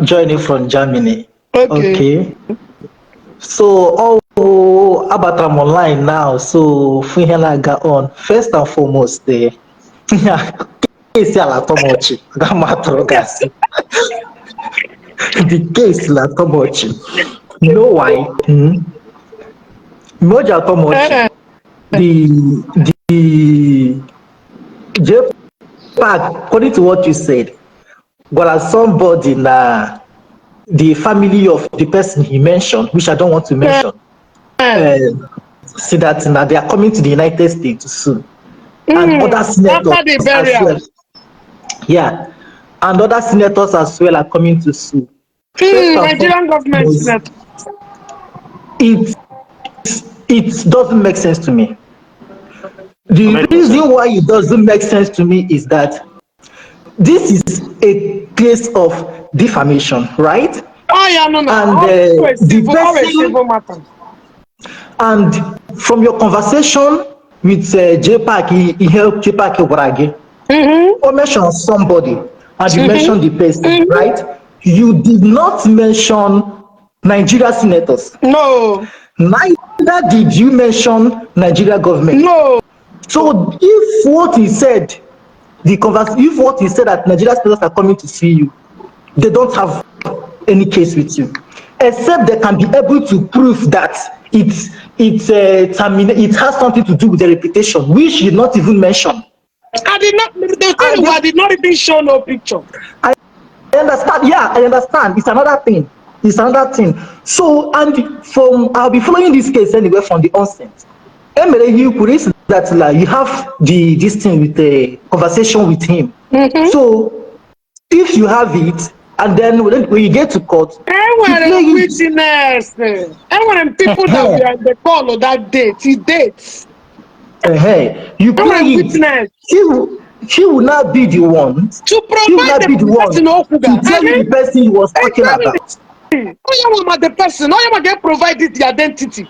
joining from Germany. Okay. So, I'm online now. So, go on. First and foremost, the case You know why? The Jpac, according to what you said, well, as somebody na the family of the person he mentioned, which I don't want to mention, see that now they are coming to the United States soon. And other senators After the as burial. well. Yeah. And other senators as well are coming to sue. Nigerian government senator. It doesn't make sense to me. The reason why it doesn't make sense to me is that this is a case of defamation, right? Oh yeah, no. And the person, and from your conversation with Jpac, he helped Jpac Obrage. Or mention somebody, and you mentioned the person, right? You did not mention Nigeria senators. No. Neither did you mention Nigeria government. No. So if what he said, if what he said that Nigeria senators are coming to see you, they don't have any case with you, except they can be able to prove that it has something to do with the reputation, which you did not even mention. I did not even show no picture. I understand. Yeah, I understand. It's another thing. So, and I'll be following this case anyway from the onset. You could that you have this thing with the conversation with him. So, if you have it, and then when you get to court, witness. And people that were at the call of that date, he dates. You play it. She will not be the one to provide to tell you the person he was talking about. The person, get provided the identity.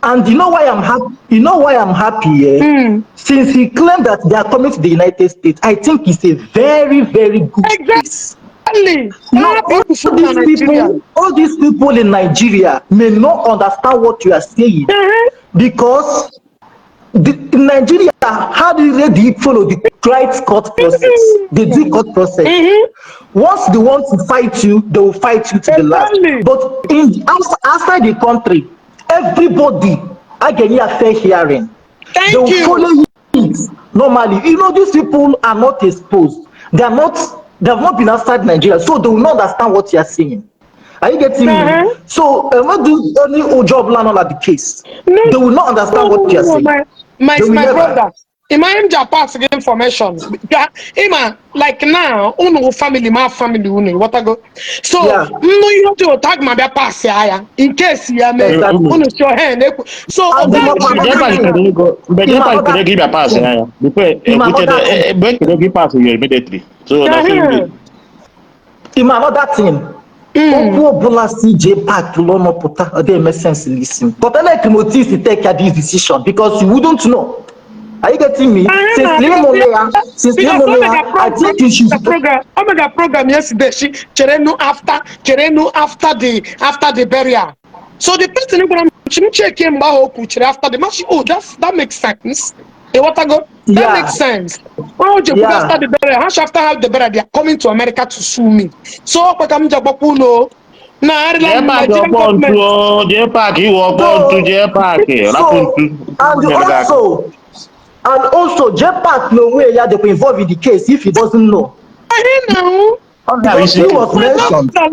And you know why I'm happy? You know why I'm happy? Since he claimed that they are coming to the United States, I think it's a very, very good case. You know, all these people in Nigeria may not understand what you are saying because in Nigeria, how do they follow the right court process? They do court process. Once they want to fight you, they will fight you to the last. But outside the country, everybody I get a fair hearing. They will follow it normally. You know, these people are not exposed. They have not been outside Nigeria, so they will not understand what you are saying. Are you getting me? So what do only job land on the case? No, they will not understand what you are saying. My brother, in my Jpac information, like now, family, my family, what I go. So you have to tag my pass in case you are made your hand. So Jpac could give a pass, give pass immediately. So that's another thing. Jpac will not make sense to listen. But I like Timothy to take this decision because you wouldn't know. Are you getting me? Since I think you should program yesterday. She after the burial. So the person who check him after the match. Oh, that makes sense. That makes sense. After the burial, after the burial, they are coming to America to sue me. So I'm Jabapuno. Now, and also Jpac no way they were involved in the case if he doesn't know. I didn't know. Because he was mentioned. My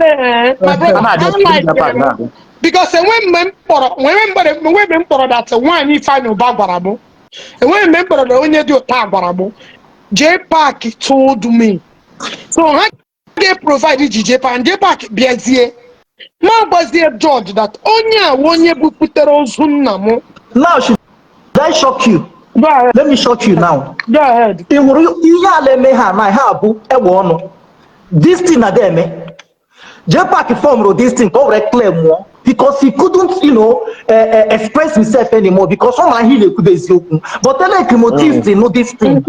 brother, I because when that one if I know Bagwarabo, and when member of the only do Bagwarabo, Jpac told me. So I get provided Jpac and Jpac Biazie. My was the judge that only put the now should I shock you? Let me shock you now. Go ahead. This thing are there, Jpac formed this thing called reclaim more because he couldn't, express himself anymore because someone he could be open. But then like motive they know this thing.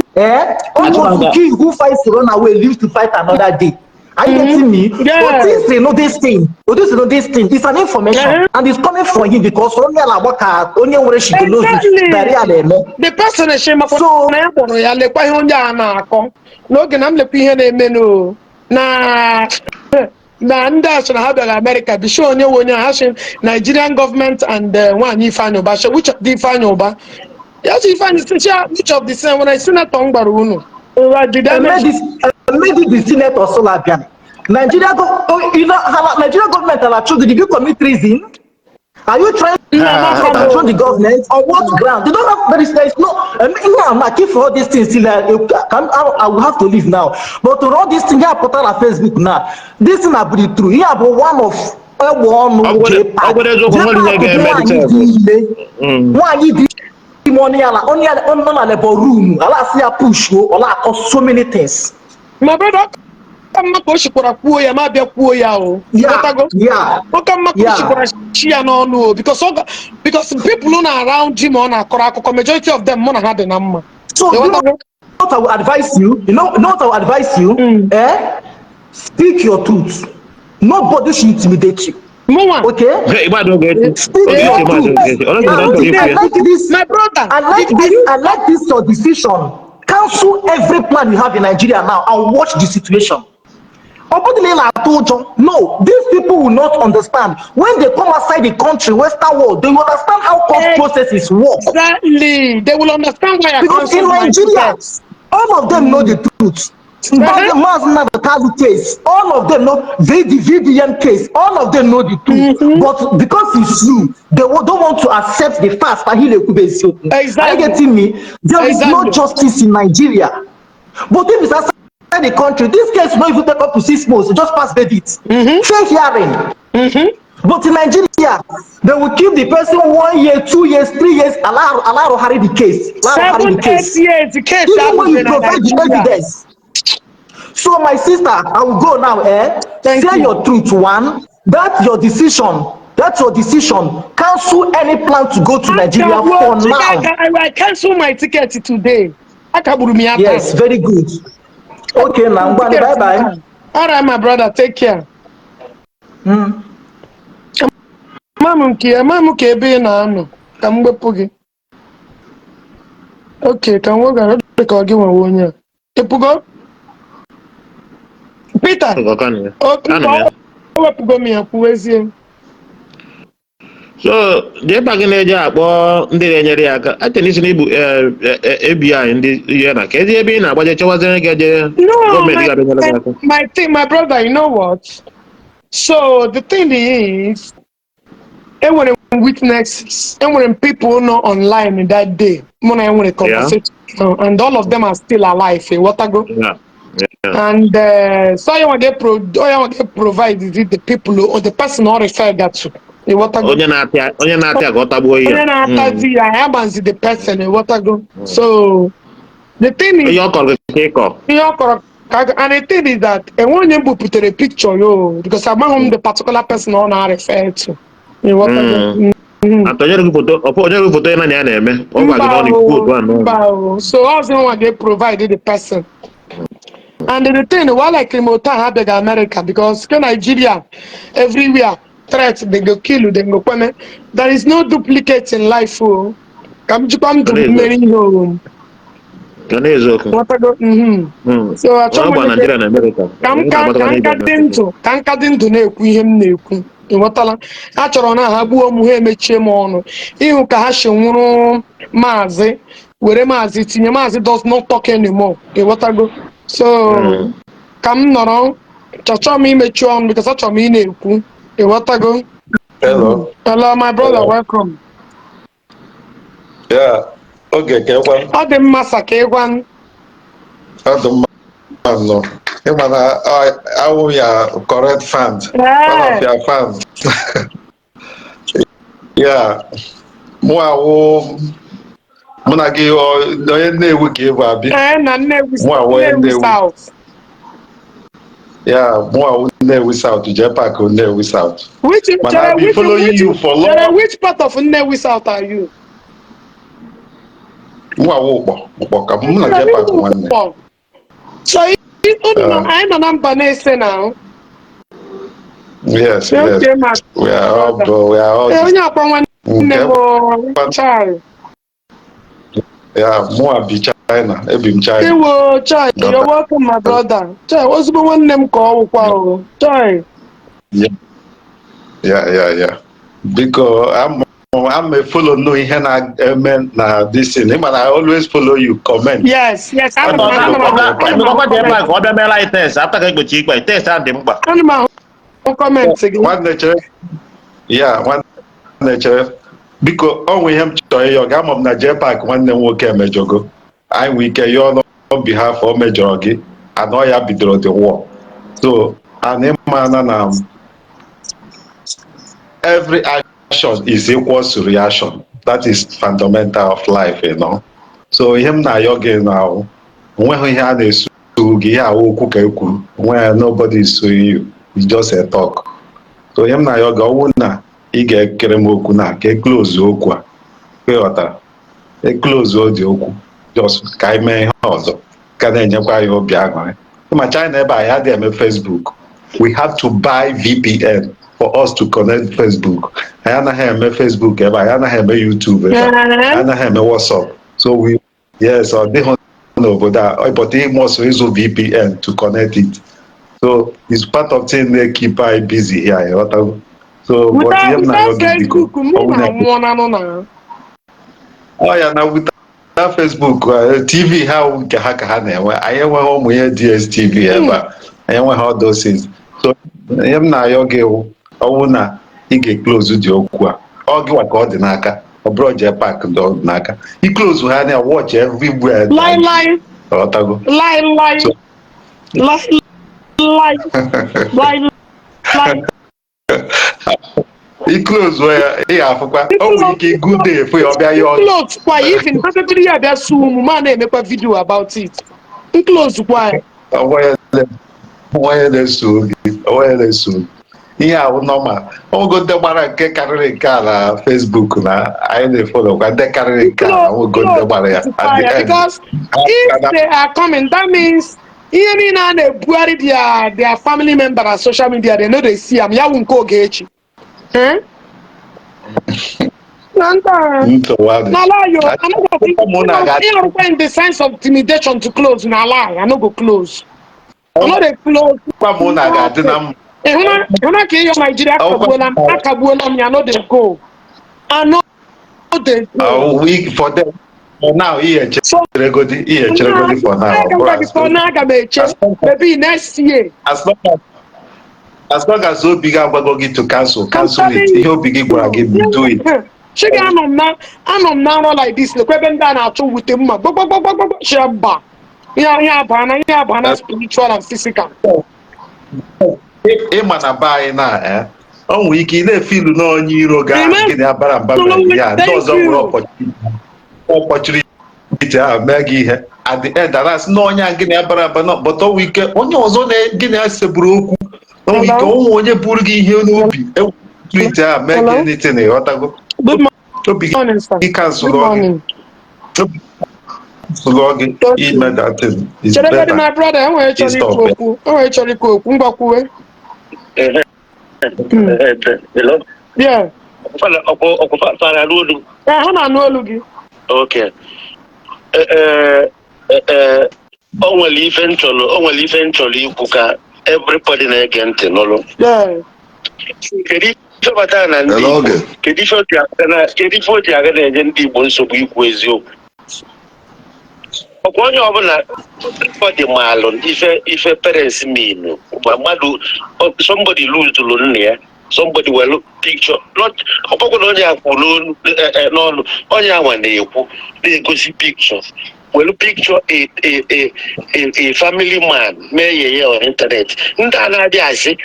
Almost king who fights to run away lives to fight another day. Are you getting me? But since they know this thing, it's an information and it's coming from him because only where she knows it. The person is shame so America be sure Nigerian government and one you find which of the final yes you find which of the same when I see that tongue baruno. Maybe the senator Solabian. Nigeria government are choosing. Did you commit treason? Are you trying Confront the government on what ground? They don't have there is no. I'm not keep for all these things till I will have to leave now. But to all these things, I put on Facebook now. This thing I be true. Here about one of one Jpac. Jpac money on a room. Allah see a push. Allah cause so many things. My brother. Yeah. Because people who are around him on a majority of them had the number. So you know what I will advise you? You know what I will advise you? Speak your truth. Nobody should intimidate you. Okay? Speak your truth. I like this, my brother. I like this your decision. Cancel every plan you have in Nigeria now and watch the situation. No, these people will not understand. When they come outside the country, Western world, they will understand how court processes work. Exactly. They will understand why. Because in Nigeria, all of them know the truth. About the Mazna case, all of them know the VDM case, all of them know the truth. But because it's you, they don't want to accept the fact that he exactly. Are you getting me? There is no justice in Nigeria. But if it's outside the country, this case will not even take up to 6 months, just pass verdict. Fair hearing. But in Nigeria, they will keep the person 1 year, 2 years, 3 years, allow to hurry the case. 7, 8 years, the case. Even when you provide the evidence. So my sister, I will go now. Say your truth. One, that's your decision. That's your decision. Cancel any plan to go to Nigeria for now. I cancel my ticket today. Yes, very good. Okay, now bye bye. All right, my brother, take care. Mamuke be na ano. Kamwepugi. Okay, can we go to give one year? Epugo? Peter. So, Jpac na-eji akpọ ndị na-enyere ya aka atenishi na ibu ABI ndị ihe na ka ebe ị na-agbaje chewazere gị eje gọọmenti ga-abịanyere gị aka. My brother, you know what? So the thing is, when witnesses, when people know online in that day, when I want a conversation, and all of them are still alive. What I go? Yeah. And so I want to provide the people or the person who referred that to. Onye na-atị ka ọ tagbuo ihe. Onye na-atị I abanzi the person what I go. So the thing is, and the thing is that when you put a picture, because I'm the particular person I want to refer to. What I go. So also they provided the person. And the thing while I came out to America, because Nigeria everywhere threats they go kill you, they go come. There is no duplicate in life. Come to marry home. So I told does not talk anymore. So come no chacha me mature because chacha me neku. Hello my brother, welcome. Yeah. Okay, Kekwan. The massacre one. No. I will be a correct fan. One of your fans. Yeah. More Monagi or the we give a bit. Yeah, more without Jpac or without. Which part of without are you? So I'm a number now. Yes, yes. We are all child. Yeah, more be China. China. You're welcome, my brother. China, what's the one name called? China. Yeah. Because I'm a follow no this thing. I always follow you. Comment. Yes. I'm One nature. Yeah, one nature. biko onwe ihe m chọrọ ịyọ ga ama m na Jpac nwanne m nwoke emejọgo anyị nwee ike yọọ on behalf o mejọrọ gị anọ ya bidoro the war so and ịmana na every action is equal to reaction. That is fundamental of life, you know. So him na yoga now. When he had a nobody is suing you. It's just a talk. So him na yoga una ige keremoku na ke close okwa. Close the oku. Just kai me also. Can enyekwa yo biagwa. My China by had them Facebook. We have to buy VPN for us to connect Facebook. I have Facebook, I have YouTube, I have WhatsApp. So we, yes, they don't know, but they must use VPN to connect it. So it's part of thing they keep I busy here. So without Facebook, oh yeah, now without Facebook, TV how I have home here DSTV ever. I have all those things. So I'm not yoga. Ọwụna ị ga-close dị okwu a ọ gịwa ka ọ dị n'aka ọ bụrụ Jpac dị ọ dị n'aka i close ha na watch everywhere lie i close ya ị ga-afụkwa o nwere ike good day for ya ọbịa ya close kwa even pastor ya bịa su ụmụ ma na-emekwa video about it close kwa onye na-eso ihe ahụ normal ogo ndị gbara nke karịrị nke a na Facebook na anyị na-efolo kwa ndị karịrị nke a na ogo ndị gbara ya because if they are coming that means ihe niile a na-ebugharị their family member na social media they know they see am ya wụ nke oge echi in the sense of intimidation to close na lie I no go close I no dey close Ehuna ke yo Nigeria akagbuola m ya no dey go. I no dey go. Week for them. For now, chere for now. Maybe next year. As long as so big gị to cancel it. Ihe obi gị gwara gị do it. Chiga anom na like this. The kwebe ndị na-achụ wute mma. Gbogbo sheba. Ya bana spiritual and physical. Ịma na be anyị na ọ nwere ike ị na-efilu na onye iro gịnị abara mba ya ndị ọzọ nwere opportunity ahụ mee gị ihe at the end alas na onye gịnị abara mba but ọ nwere ike onye ọzọ na gịnị aseburu okwu ọ nwere ike ụmụ onye buru gị ihe n'obi opportunity ahụ mee gị anything na ịghọtago obi gị kansụlụ gị ime that thing is better. My brother, I want to okwu. Hello? Yeah. Okay. O nwere ife nchọrọ ikwu ka everybody na-ege ntị n'ụlọ. Yeah. Kedu ife bata na ndị Igbo? Kedu ife o ji aga na-enye ndị Igbo nsogbu ikwu eziokwu? Onye ọbụla dị maalụ ife parents mean mmadụ somebody lose nne ya somebody will picture not ọbụkwa na onye akwụ n'ọnụ onye anwa na-ekwu na-egosi picture well picture a family man mee ya on internet ndị a na-adị asị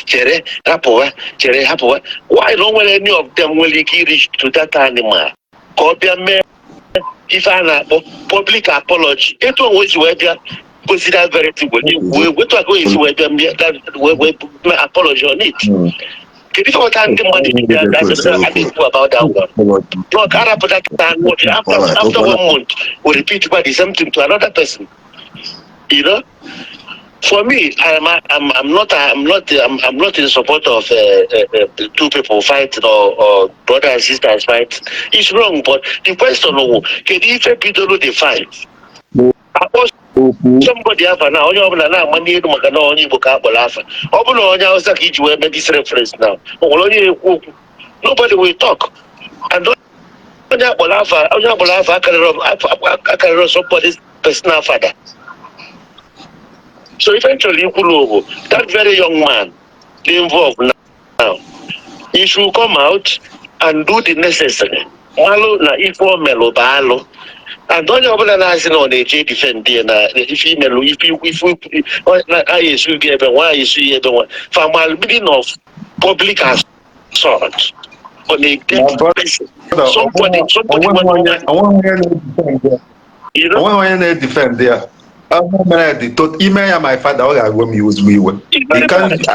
chere hapụwa why no nwere any of them nwere ike reach to that animal ka ọ bịa mee if I na public apology, it was where they consider very good. We to go is where we apology on it. Can you what time the money that's about that one? Look, after 1 month, we repeat the same thing to another person. You know? For me, I'm not in support of two people fighting or brother and sisters fight. It's wrong, but the question is, can you people they fight? Somebody have now. Only money only book up laughing. Only only this reference now. Nobody will talk. And only I can somebody's personal father. So eventually, that very young man, involved now, he should come out and do the necessary. Malo na ifo melo balo. And onye ọbụla na-asị na ọ na-eje defend ya na ife imelu I esu gị ebe nwa esu ya ebe nwa for meaning of public assault on a dead person. Somebody you know? Onye na-defend ya ime ya my father ọ ga-agwa m iwe. He can't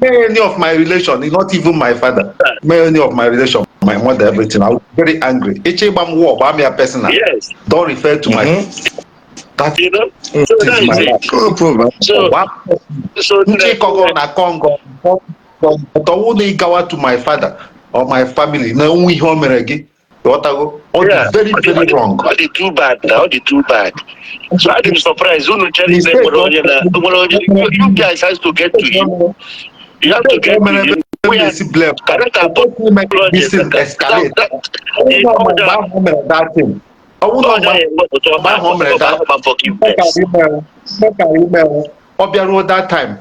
any of my relation, not even my father, many of my relation, my mother, everything. I was very angry. Personal. Yes. Don't refer to my. That You know. is my life. No problem. So to my father or my family. No, we home again. Very, very wrong. All the too bad now, all the too bad. So I'm surprised. You guys has to get to him. You have to get to him. We are correct about this escalate. That thing. That time.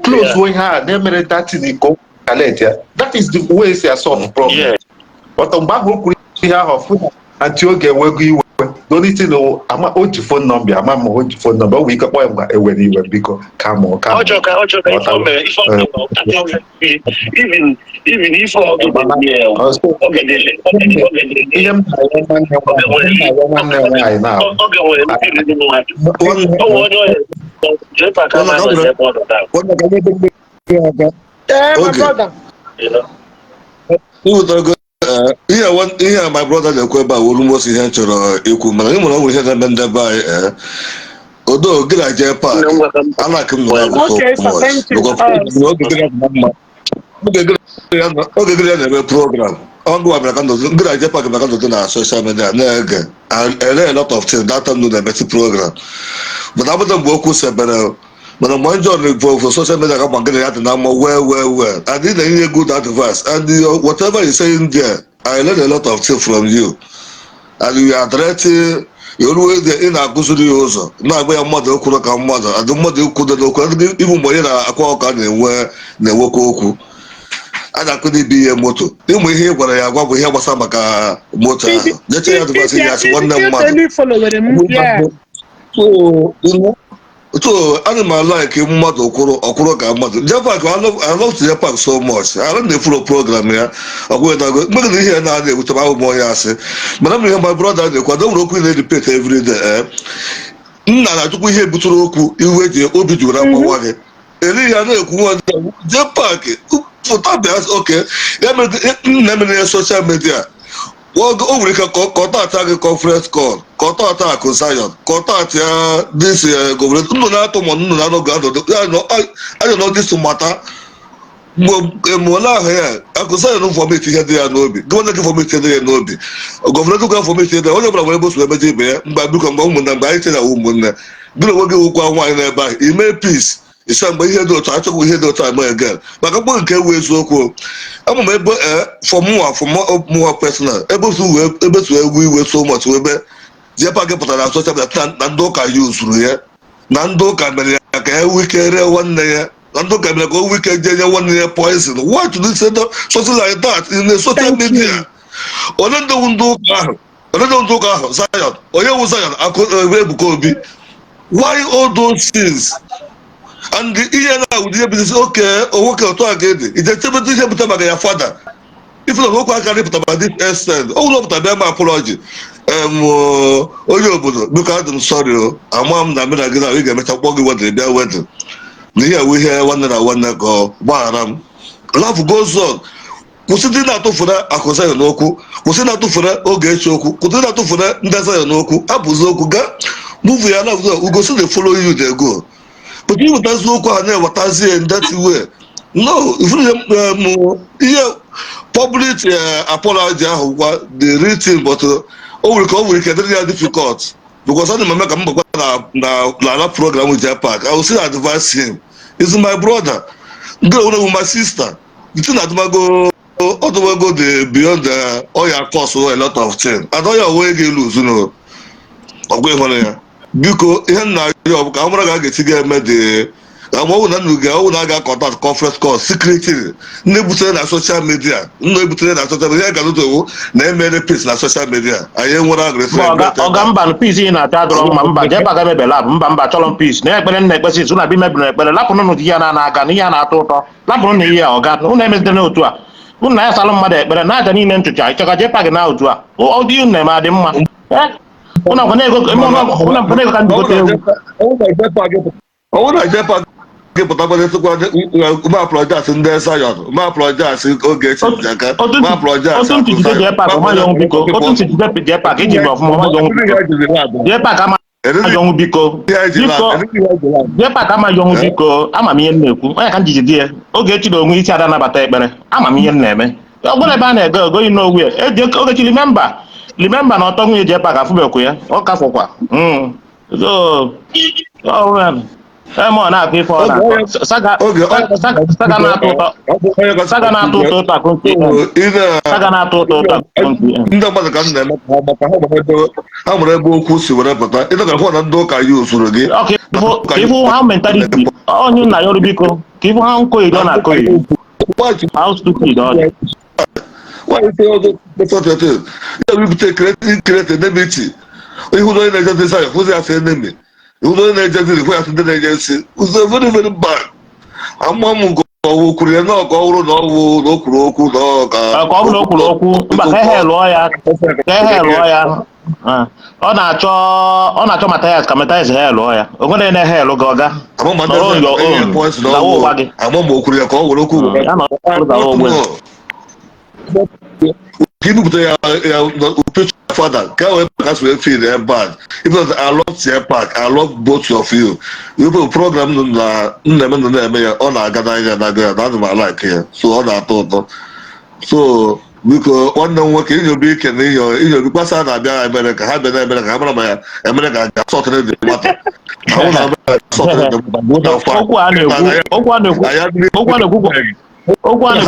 Close when hard. They made that thing go escalate. That is the way they solve problem. But on back until you get where you don't need to know. I'm a old phone number. I'm a old phone number. We can buy when you were because come on. Even if ihe my brother na-ekwu ebe a almost ihe chọrọ ikwu mana ị mụrụ ọgwụ ihe na-eme ndebe anyị odo gị na Jpac anaghị m oge gị na-eme program ọgụ abịara ka ndụzi gị na Jpac maka ndụzi na social media na-ege a lot of things that time na-emeti program but abụta mgbe okwu sebere mana mgbe njọ for social media ka gbagara ya dị na mma well and ị na-enye good advice and whatever you say in there I learned a lot of things from you and you are directing always ị na-akụziri ya ụzọ na-agba ya mmadụ okwuru ka mmadụ adị mmadụ ikwu dị n'okwu ịbụ mgbe onye na-akwa ọka na-enwekwa okwu a na-akụda ibe ihe moto ịmụ ihe ị gwara ya agwa bụ ihe gbasara maka moto ahụ nyecha ya advice ya asị nwanne mmadụ so animal like mmadụ ọkwụrụ ka mmadụ Jpac I love Jpac so much I don't follow program ya ọgwụdago mgbe ihe na-adị ewute ahụ m onye asị mana m ihe my brother na-ekwado nwere okwu na-edipet every day nna na-achụkwa ihe butere okwu iwe ji obi juru agbawa gị eri ya na-ekwu nwa Jpac pụta bịa oke nna mere ya social media o nwere ike ka ọ tata gị conference call ka ọ tata Accusations ka ọ tata ya this government nnụ na-atụ ma nnụ na anọghị adọ nọ dis mata mgbe mụọla ahụ ya Accusations fọmeti ihe dị ya n'obi gọvanọ gị fọmeti dị ya n'obi gọvanọ gị fọmeti dị ya onye ọbụla nwere ebe o so emeje ibe ya mgbe biko mgbe ụmụnne mgbe anyị chere ụmụnne gị na onwe gị wụkwa nwaanyị n'ebe ahụ ime peace isa mgbe ihe dị otu achọghị ihe dị otu ama again maka mgbe nke ewu eziokwu ama m ebe fọmụwa personal ebe tu egwu iwe so much ebe Jpac pụtara na social media na ndị ụka ya usuru ya na ndị ụka mere ya ka ya wike ree nwanne ya na ndị ụka mere ka o wike je nye nwanne ya poison what do you say something like that in the social media onye ndị ụka ahụ Zion onye wu Zion Ebuka Obi why all those things and ihe na-awụdi ihe bizi oke nwoke otu a ga-ede ije chebeta ihe pụta maka ya fada ife na nwoke aka rịpụta ma this extent ọ ụlọ pụta bịa ma apology onye obodo biko adị m sorry ama m na mena gị na ị ga-emecha kpọ gị wedịn bịa wedịn na ihe ewu ihe nwanne na nwanne ka gbaghara m love goes on kwụsị ndị na-atụfura Accusations n'okwu kwụsị na-atụfura oge echi okwu kwụsị na-atụfura ndị Zion n'okwu abụzi okwu gaa move ya na ugosi dey follow you dey go but you wetazi okwu ha na-ewetazi in that way no ihe public apology ahụ gwa the written but o nwere ike dịrị ya difficult because ọ dị m eme ka m gbakwa na program with Jpac I will still advise him is my brother ndị onwe my sister the thing adịmago ọdụmago the beyond oya cost a lot of things and oya onwe ga-eluzu no ọgwa ịhụrụ ya biko ihe nna ya ọ bụ ka ọ mara ga-eti ga-eme ọwụ na nnuga ọwụ na aga contact conference call secretly na-ebutere na social media na-ebutere na social media ga-alụdowo na emere peace na social media anyị nwere agresi ọga mba na peace ị na-achọ adọrọ mma mba Jpac emebela abụ mba chọrọ peace na ekpere nna ekpesi izu na bi mebiri ekpere lapụrụ n'ụdị ihe na-aga na ihe na-atọ ụtọ lapụrụ na ihe ọga unu emezide n'otu a unu na ya salụ mmadụ ekpere na aja niile nchụcha ịchọka Jpac na otu a ọdị unu na-eme adị mma unu akwa na-ego ka ndị gote ewu ọwụ na Jpac gịpụtakwara sịkwa ma apologize ndị Zion ma apologize oge echijaka ma apologize otu ntụtụte Jpac ọmaghị ọnwụ biko otu ntụtụte Jpac iji gbe ọfụma ọmaghị ọnwụ biko Jpac amaghị ọnwụ biko Jpac amaghị ọnwụ biko ama m ihe m na-ekwu onye ka m jiji di ya oge echi na onwe isi ada nabata ekpere ama m ihe m na-eme ọgbụna ebe a na-ege ogoyi n'ogwe ogechi limemba na ọtọ nwunye Jpac afụbekwu ya ọ kafụkwa Emo na-akụ ife ọ na-akọ saga na-atụ ụtọ akụnti saga na-atụ ụtọ akụnti ndị mmadụ ka m na-eme ka ha nwere ebe okwu si were pụta ịdọgara na ndị ụka ya usoro gị ka ifu ha mentality onye nna ya ọrụ biko ka ifu ha nkoyi ọ na-akọghị how stupid ọ dị ebipụta kreti nemiti ihu na onye na-eje Zion hụzi ya sị enemi udo na-ejezi ikwe asị ndị na-enye nsi uzo very very bad ama m nke ọwụ kwuru ya na ọka ọhụrụ na ọwụ na o kwuru okwu na ọka ọ bụrụ na o kwuru okwu mba ka ehe lụọ ya ọ na-achọ Matthias ka Matthias he lụọ ya o nwere na he lụ gị ọga ama m o kwuru ya ka ọ were okwu ibupụta ya father ka wee pass wee feel bad because I love Jpac I love both of you ibu program na nna m na-eme ya ọ na-aga n'anya na aga na m like ya so ọ na-atọ ụtọ so biko nwanne m nwoke inyobe ike na inyobe kpasa na-abịa Amerịka ha bịa na Amerịka ha mara ma ya Amerịka ga-asọtụrụ dị mata okwu a na-ekwu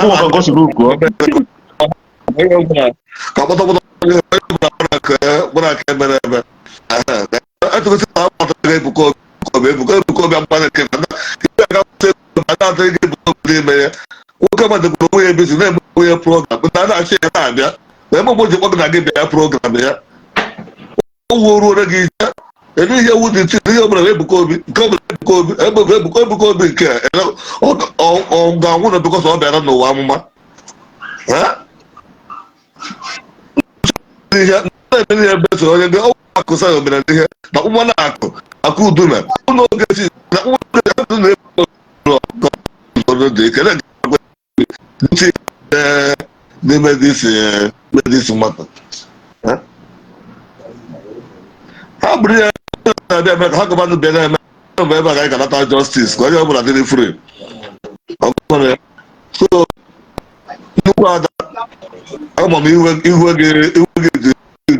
maka gosiri ka kpọtọkpọtọ gbara aka mere eme atụgosị na agbataghị ebuka obi amana nke na-atụ ego ebuka obi n'ime ya nwoke mmadụ kwuru onwe ya ebezi na-eme onye program na na-achị ya na-abịa na eme mgbe ji kpọgị na gị bịa program ya owu ruo gị ije ebe ihe ewu dị ntị ihe ọbụla ebuka obi nke ọbụla ebuka obi nke ọ ga-anwụ na bikọs ọ bịara n'ụwa amụma ihe ebe so onye ndị ọgwụ akụsa ya omere ihe na ụmụ na-akụ udume n'oge si na ntị n'ime disi nwata ha bụrụ ya na-abịa eme ka ha gọvanọ bịa na-eme ebe a ga ga-anata justice ka onye ọbụla dịrị free so nnukwu ada ama m ihu gị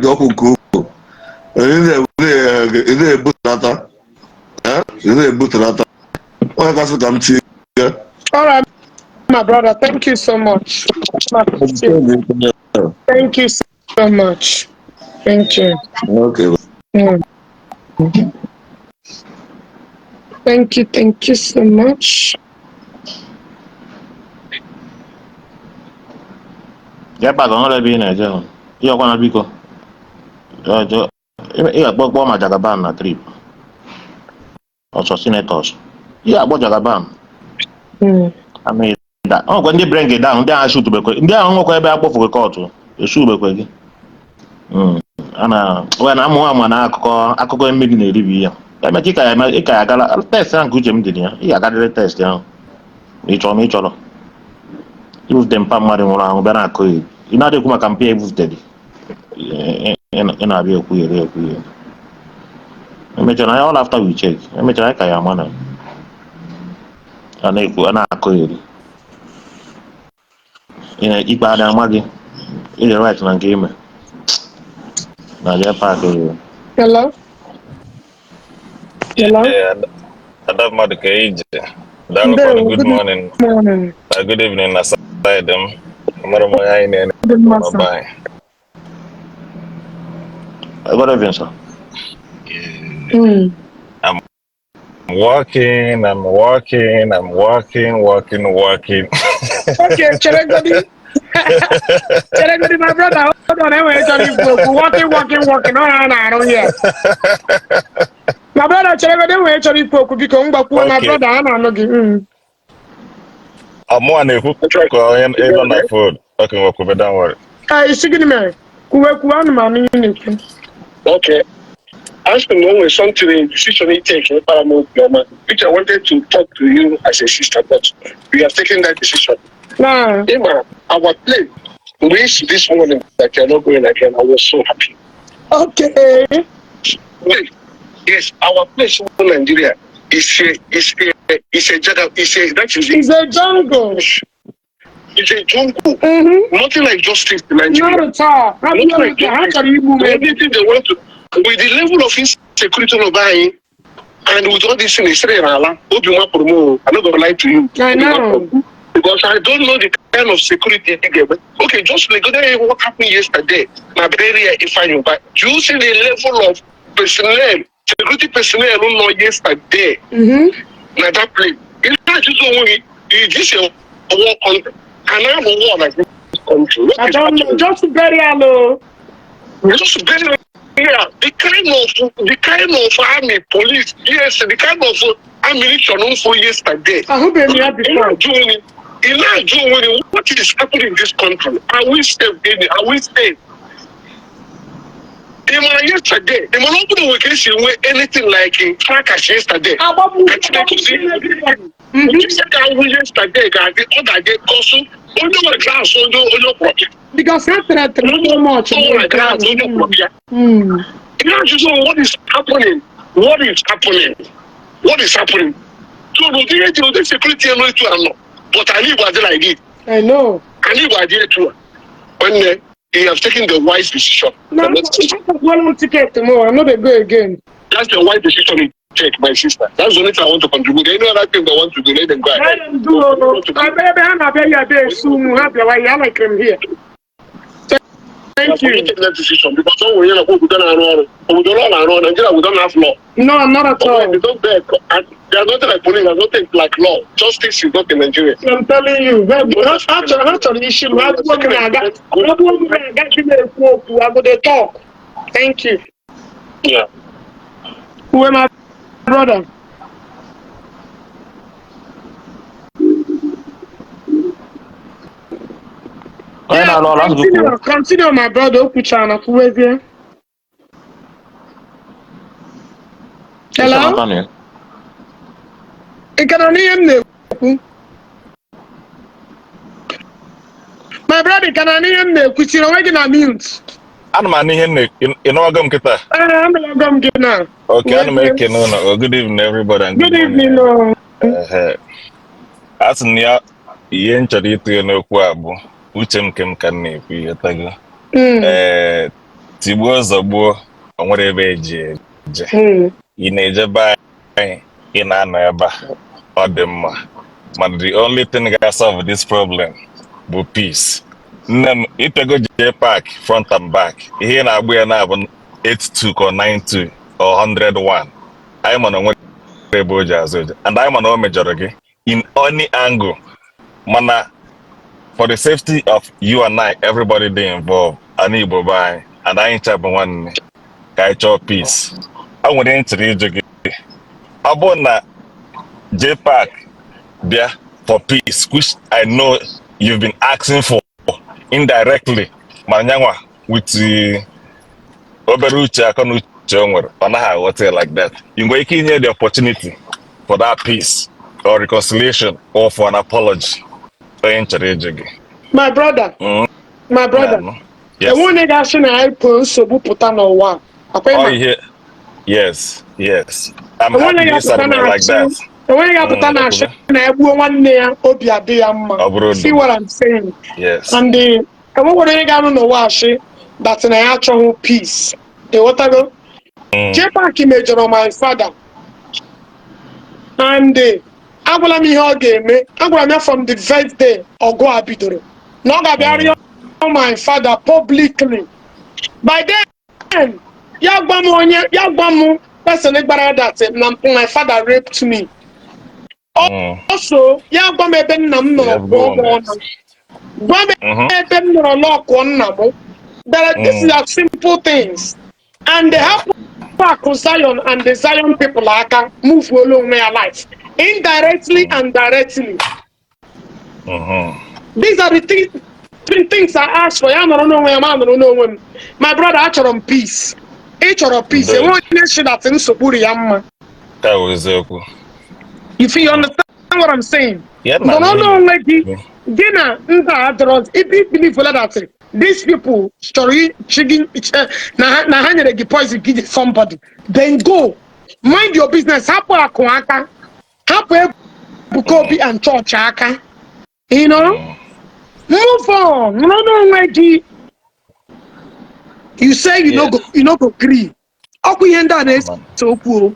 dị ọkụ nke ukwuu ị na-ebutenata onye kasị ka m tie. All right, my brother, thank you so much. Thank you so much. Thank you. Okay. Thank you so much. Jpac ọhụrụ ebe ị na-eje ihe ọkwa na biko ị ga-akpọkpọ ma Jagaban na trip ọsọ senators ị ga-akpọ Jagaban ọgwa ndị bring it down ndị agha shoot bekwe ndị ahụ nwekwa ebe akpọfụ kọtụ esu bekwe gị na amụ ama na akụkọ mmiri na-eribi ya emecha ị ka ya agala test ahụ nke uche m dịrị ya ị ga-agarịrị test ahụ ma ị chọrọ ibute mpa mmadụ nwụrụ anwụ bịa na-akụ ya ị na-adịkwu maka mpa ebutere ị na-abịa ekwughere emechara anya all after we check emechara ka ya ama na a na-akụ ya ikpe adị ama gị ị dị right na nke ime na Jpac. Hello? Adab Maduka Ije. Good morning. Good evening, Nasaidem. Bye. Good evening, sir. I'm working. Okay, Cheregodi. Cheregodi, my brother. Hold on, anyway, walking. No, I don't hear. My brother, Cheregodi, we actually spoke because my brother, I don't know. I'm on a hook on my food. Okay, walk over, don't worry. It's singing me. Okay. As to know something in decision you take, which I wanted to talk to you as a sister, but we have taken that decision. Nah. Emma, our plane reached this morning that you're not going again. I was so happy. Okay. Yes, our place in Nigeria is a jungle. It's a jungle. It's a jungle. Nothing like justice in Nigeria. Not at all. Nothing like justice. Anything they want to, with the level of insecurity of buying, and with all this in Israel, I'm not going to lie to you. I know. Because I don't know the kind of security they get. Okay, just like what happened yesterday, my area, but do you see the level of personnel, security personnel who know yesterday? Now that place, it's not just only, it's just a war country. And I have a war like this country. I don't know, just very hello. Just very the kind of army, police, yes, the kind of ammunition for yesterday. I hope they have before. What is happening in this country? Are we safe? Are we safe? Yesterday, they were not going to anything like in fracas yesterday. Because after that, not much. What is happening? What is happening? So the security but I live what I did. I know. I live what I did too. When he have taken the wise decision. No, one more ticket tomorrow. I'm not a go again. That's the wise decision he take, my sister. That's the only thing I want to contribute. Any other thing they want to do, let them go ahead. I like him here. Thank you. Take that decision because we don't have law. No, not at all. They don't beg. They are not like police. They are not like law. Justice is not in Nigeria. I'm telling you. Actually, issue. I'm going to talk. Thank you. Yeah. Who am I, brother? Continue, my brother. Hello? My brother, can I name the question? I'm mute. I'm Okay, I'm making good evening, everybody. Good evening. As near yen chadito no kwabu, uchem kem kane piyatago. Tibo zabo, on whatever je. Ineja in anaba, or them. But the only thing I solve this problem is peace. If I go Jpac front and back, here now we are now 82 or 92 or 101. I'm on a one and I'm on a majority in any angle. Mana, for the safety of you and I, everybody they involved, I need to buy, and I ain't having one peace. I want to enter Abona Jpac there for peace, which I know you've been asking for indirectly. Manyangwa with the Oberucha Konucha Panaha hotel like that. You go hear the opportunity for that peace or reconciliation or for an apology. My brother. My brother. Yes. The one that I put so putano one. Oh yeah. Yes. I'm happy you started like that. The one I put on action, I one near Obia. See what I'm saying? Yes. And the one I got on the wash that's an actual peace. The what I go? Jpac image on my father. And I'm going to from the first day or go abidore. Not going to bury my father publicly. By then, Yagbamu person that my father raped me. Also, yeah, go me ben nam no go these are simple things, and they happen to Zion, and the Zion people can move along their life indirectly and directly. These are the three things I ask for. I don't know where man, I don't know when. My brother, I on peace. Each or peace. I want to share that in Soburi Yamma. That was If you understand what I'm saying, yeah, no, like dinner, if you believe that these people story chicken na poison give somebody, then go mind your business. Hapo akwaka, hapo bukobi and church aka, you know. Move on. No, like you say you know go agree. Okuyenda is so cool.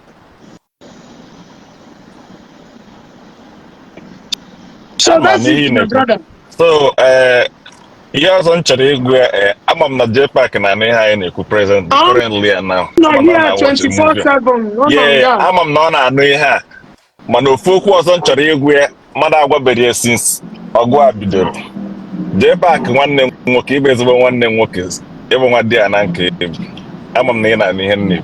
So that's it, my brother. So yes, on Charigu, I'm not Jpac and I am present currently and now. No, yeah, 24/7. Yeah, I'm not a new hair. Mano focus on Charigu, Madagua since Agua Bidor. Jpac one name work, even one name workers, even one day and uncle. I'm a name and hen.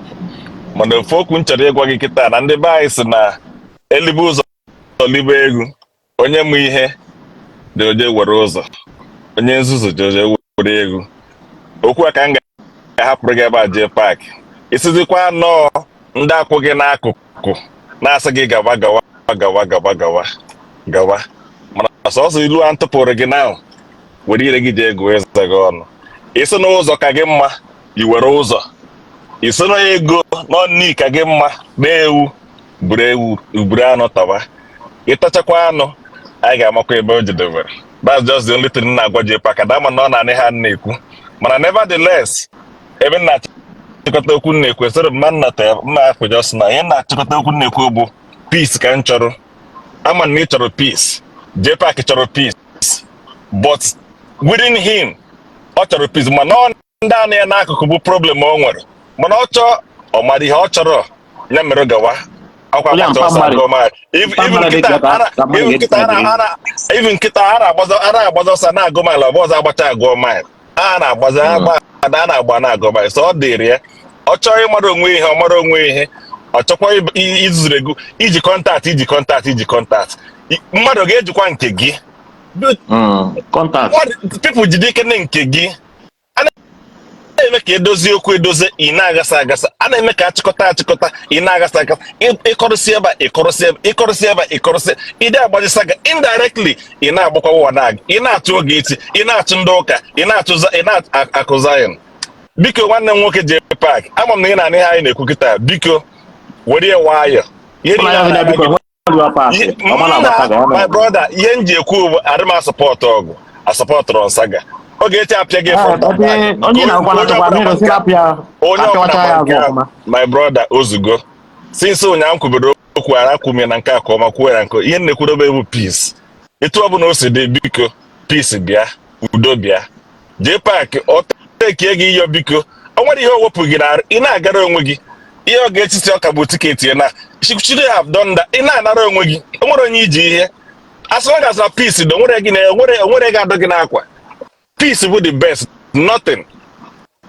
Mano folk in Charigu Kitan and the bias na Elibus Olivegu. Onye mu ihe dị oje were ụzọ onye nzuzu dị oje were ego okwu aka m ga-ahapụrụ gị ebe a Jpac isizikwa nọọ ndị akwụ gị n'akụkụ na-asị gị gawa mana sọsọ ilu a ntụpụrụ gị na were ire gị ji ego eze gị ọnụ isi n'ụzọ ka gị mma iwere ụzọ isi na ego n'ọnụ ka gị mma na-ewu buru anụ tawa ịtachakwa anụ I got my deliver. That's just the only thing I got Jpac. And I'm not an ekwu. But nevertheless, even that instead of man not just now, peace can choro. I'm a nature of peace. Jpac choro peace. But within him, choro peace. Man on down here na kubu problem onwere. Man ocho o mari ho choro. Nyamero gawa. Even kita ara agbazo sa na agoma bozo agbacha agoma ana agbazo agba na agba na agoma so dere o chọrọ ịmara onwe ihe ọ chọkwa izuregu iji contact mmadụ ga-ejikwa nke gị contact people jide ike nke gị eme ka edozi okwu edozi ị na-agasa a na-eme ka achịkọta ị na-agasa ịkọrịsị ebe ide agbajisa ga indirectly ị na-agbakwa ụwa na ị na-atụ oge eti ị na-atụ ndị ụka ị na-akụ Zion. Biko nwanne m nwoke Jpac ama m na ị na-anị ha anyị na-ekwu kịta biko were nwayọ my brother ihe m ji ekwu bụ adị m asọpọtụ ọgụ asọpọtụrụ Nsaga oge echi apịa gị my brother ozugbo since ụnyaahụ kwubere okwu ara kwumie na nke akọ ma kwuo ya nke ihe na-ekwudobe bụ peace etu ọ bụ na o si dị biko peace bịa udo bịa Jpac ọ tekie gị iyo biko o nwere ihe o wepụ gị na ị na-agara onwe gị ihe ọ ga-etiti ọka bụ tiketi ya na should have done that ị na-anara onwe gị o nwere onye iji ihe as long as na peace do nwere gị na nwere ga-adọ gị n'akwa peace bụ the best nothing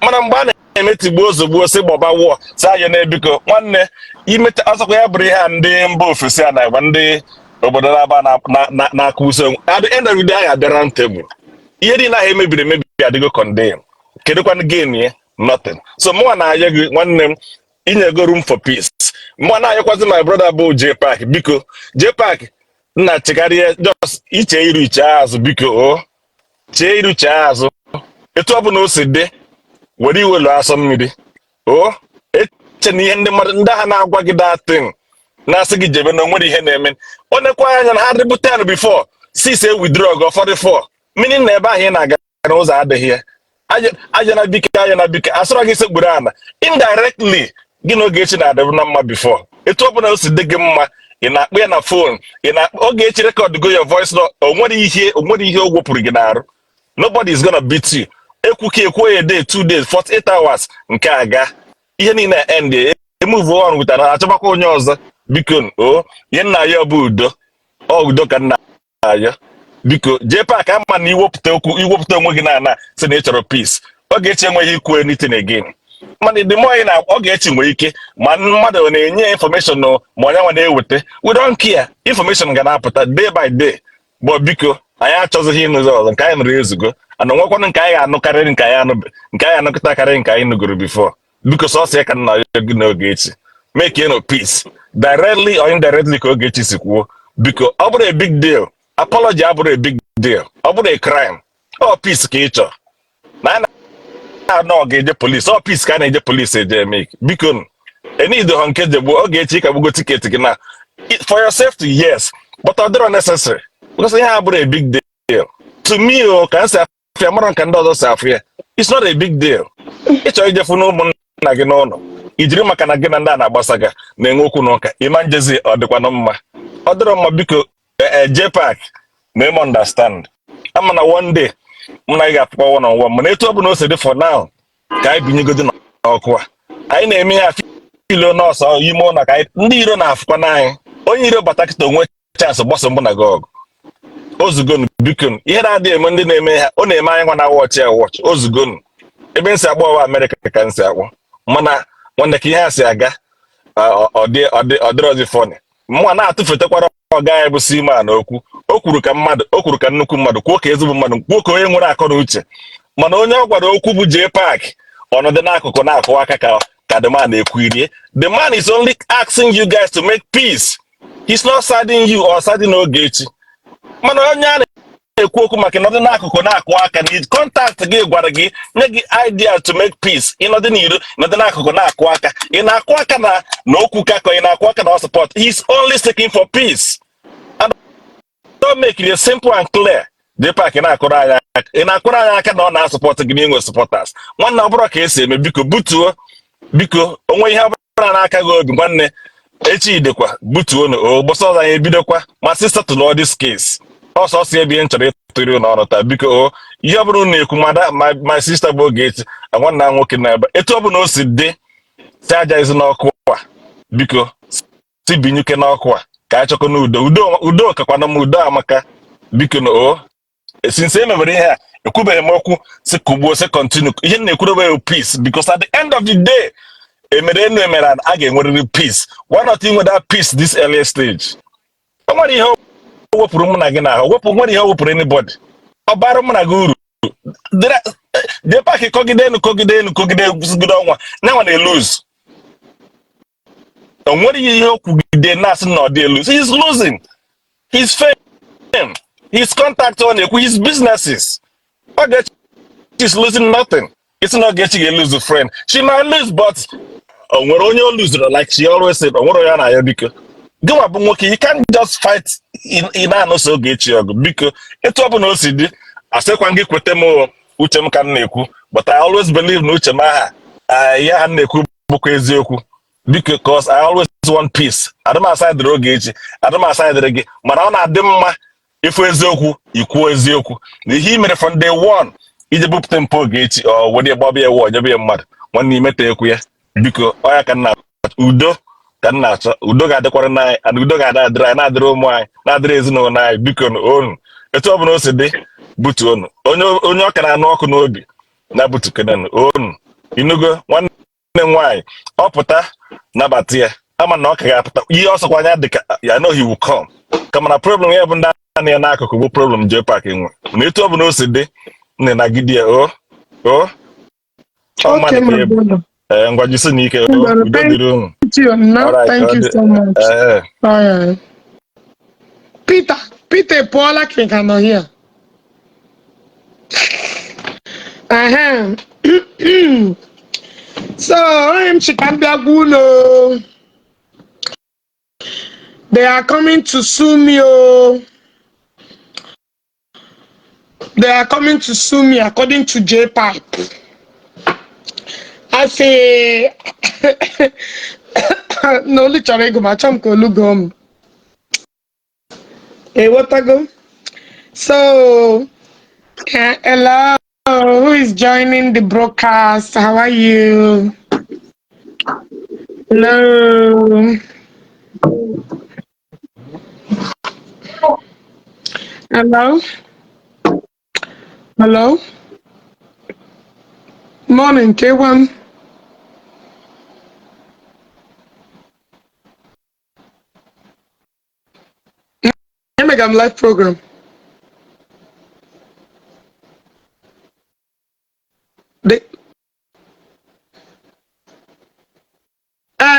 mana mgbe a na-eme tigbuo ozugbo si gbọba wụọ saa ya na-ebiko nwanne imeta ọzọkwa ya bụrụ ihe a ndị mba ofesi a na-agba ndị obodo na-aba na-akụ uso at the end of the day a ga-abịa round table ihe dị na ha emebiri emebi adịgo condemn kedụkwanụ gain ya nothing so mụnwa na-ayọ gị nwanne m inyego room for peace mụnwa na-ayọkwazi my brother bụ Jpac biko Jpac nna chegharịa just iche iru iche azụ biko chee iru chee azụ etu ọ bụ na o si dị were iwelu asọ mmiri eche na ihe ndị mmadụ ndị ha na-agwa gị datin na-asị gị jebe na onwere ihe na-eme ọ nekwa anya na ha dịbụ 10 before 6 withdraw go 44 meaning na ebe ahụ ị na-aga n'ụzọ adịghị ya aja na bike asọrọ gị segburu ana indirectly gị na oge echi na-adịbụ na mma before etu ọ bụ na o si dị gị mma ị na-akpọ ya na phone oge echi record go your voice no onwere ihe o wepụrụ gị n'arụ nobody is gonna beat you ekwu ya day 2 days 48 hours nke aga ihe niile end move on with another achọbakwa onye ọzọ biko o ihe nna ya bụ udo ka nna ya biko Jpac ama na iwepụta onwe gị na si na ị chọrọ peace ọ ga-eche enweghị ikwu anything again mana the more na ọ ga-eche nwere ike ma mmadụ na-enye information ma onye nwa na-eweta we don't care information ga na-apụta day by day but biko anyị achọzighị ịnụzi ọzọ nke anyị nụrụ ezugo ana onwekwanụ nke anyị ga-anụkarịrị nke anyị anụkọtakarị nke anyị nụgoro before biko sọsọ ya ka nna gị n'oge echi make peace directly or indirectly ka Ogechi si kwuo biko ọ bụrụ a big deal apology abụrụ a big deal ọ bụrụ a crime ọ peace ka ị chọrọ na anyị na ọ ga-eje police ọ peace ka a na-eje police eje make biko enido ha nke jegbu Ogechi ka gbugo tiketi gị na for your safety yes but ọ dịrọ necessary because ihe abụrụ a big deal to me ka m si afịa mara nka ndị ọzọ si afịa it's not a big deal ị chọrọ ijefu na ụmụnna gị n'ụlọ ijiri maka na gị na ndị a na-agbasa ga na-enwe okwu n'ụka ịma njezi ọ dịkwanụ mma ọ dịrọ mma biko Jpac mee m understand ama na one day m na ị ga-apụkwa one on one mana etu ọ bụ na o si dị for now ka anyị binyegodi n'ọkụ a anyị na-eme ya filo nọọsụ ime ụlọ ka ndị iro na-afụkwa n'anyị onye iro bata kịta onwe chansị gbasa mbụ na gị ọgụ ozugonu biko ihe na-adịghị eme ndị na-eme ha ọ na-eme anyị nwa na wọchị wọchị ozugonu ebe nsi agba ọwa Amerịka ka nsi akpọ mana nwanne ka ihe a si aga ọ dịrọzi fọnị mma na-atụfetakwara ọga ya bụ Seaman okwu o kwuru ka nnukwu mmadụ kwuo ka ezigbo mmadụ kwuo ka onye nwere akọ na uche mana onye ọ gwara okwu bụ Jpac ọnọdụ n'akụkụ na-akụwa aka ka the man ekwirie the man is only asking you guys to make peace he's not siding you or siding Ogechi mana onye a na-ekwu okwu maka ịnọdụ n'akụkụ na-akụ aka na kọntaktị gị gwara gị nye gị idea to make peace ịnọdụ n'iro ịnọdụ n'akụkụ na-akụ aka ị na-akụ aka na okwu kakọ ị na-akụ aka na support he's only seeking for peace and don't make it simple and clear Jpac ị na-akụrụ anyị aka na ọ na-asọpọtụ gị n'inwe supporters nwanne ọ bụrụ ka esi eme biko butuo biko onwe ihe ọbụla n'aka gị obi nwanne echi dịkwa butuo na gbasa ọzọ anyị ebidokwa ma sister to all this case ọsọsọ ebe m chọrọ ịtụrụ n'ọrụ taa biko ihe ọ bụrụ na-ekwu mada my sister bụ Ogechi nwanne na nwoke na ebe etu ọ bụ na o si dị si aja izi n'ọkụ a biko si binyuke n'ọkụ a ka anyị chọkọ na udo kakwana m udo amaka biko na since emebere ihe a ekwubeghị m okwu si kugbuo si continue ihe na-ekwudobe peace because at the end of the day emere a ga-enwerịrị peace why not inwe that peace this early stage o nwere ihe wepụrụ mụ na gị n'ahụ nwere ihe wepụrụ anybody ọ bara mụ na gị uru Jpac kọgide gụsịgide ọnwa na-enwe na-elose o nwere ihe o kwugide na-asị na ọ dị elu he's losing his fame his contact ọ na-ekwu his businesses Ogechi is losing nothing it's not Ogechi ga-lose a friend she might lose but o nwere onye o lose like she always said o nwere onye na ya biko gịnwa bụ nwoke you can't just fight ị na-anụso Ogechi ọgụ biko etu ọ bụ na o si dị asịkwa gị kweta m uche m ka m na-ekwu but I always believe na uche m aha ya ha na-ekwu bụkwa eziokwu biko cause I always want peace adịmasaidịrị Ogechi adịmasaidịrị gị mana ọ na-adị mma ịfụ eziokwu ikwuo eziokwu na ihe i mere from day one iji bupụta mpụ Ogechi ọ were gbaba ya ewe onyebe mmadụ nwanne imeta ekwu ya biko ọya ka nna udo ka nna achọ udo ga-adịkwara n'anyị and udo ga-adịrị anyị na-adịrị ụmụ anyị na-adịrị ezinụlọ anyị biko onu etu ọ bụla o si dị butu onu onye ọ ka na-anụ ọkụ n'obi na-butukenen onu inugo nwanne nwaanyị ọ pụta nabata ya ama na ọ ka ga-apụta ihe ọsọkwa anya dịka ya know he will come kama na problem ya bụ ndị a ya n'akụkụ bụ problem Jpac enwe na etu ọ bụla o si dị nne nagide ya Okay, my brother. Thank you so much. All right. Peter, Paula cannot hear. So I'm Chikambiagulo. They are coming to sue me. They are coming to sue me according to Jpac. I say no literally go macham ko lugom. Hey, what I go? So hello, who is joining the broadcast? How are you? Hello. Hello. Hello. Morning, K1. I'm live program.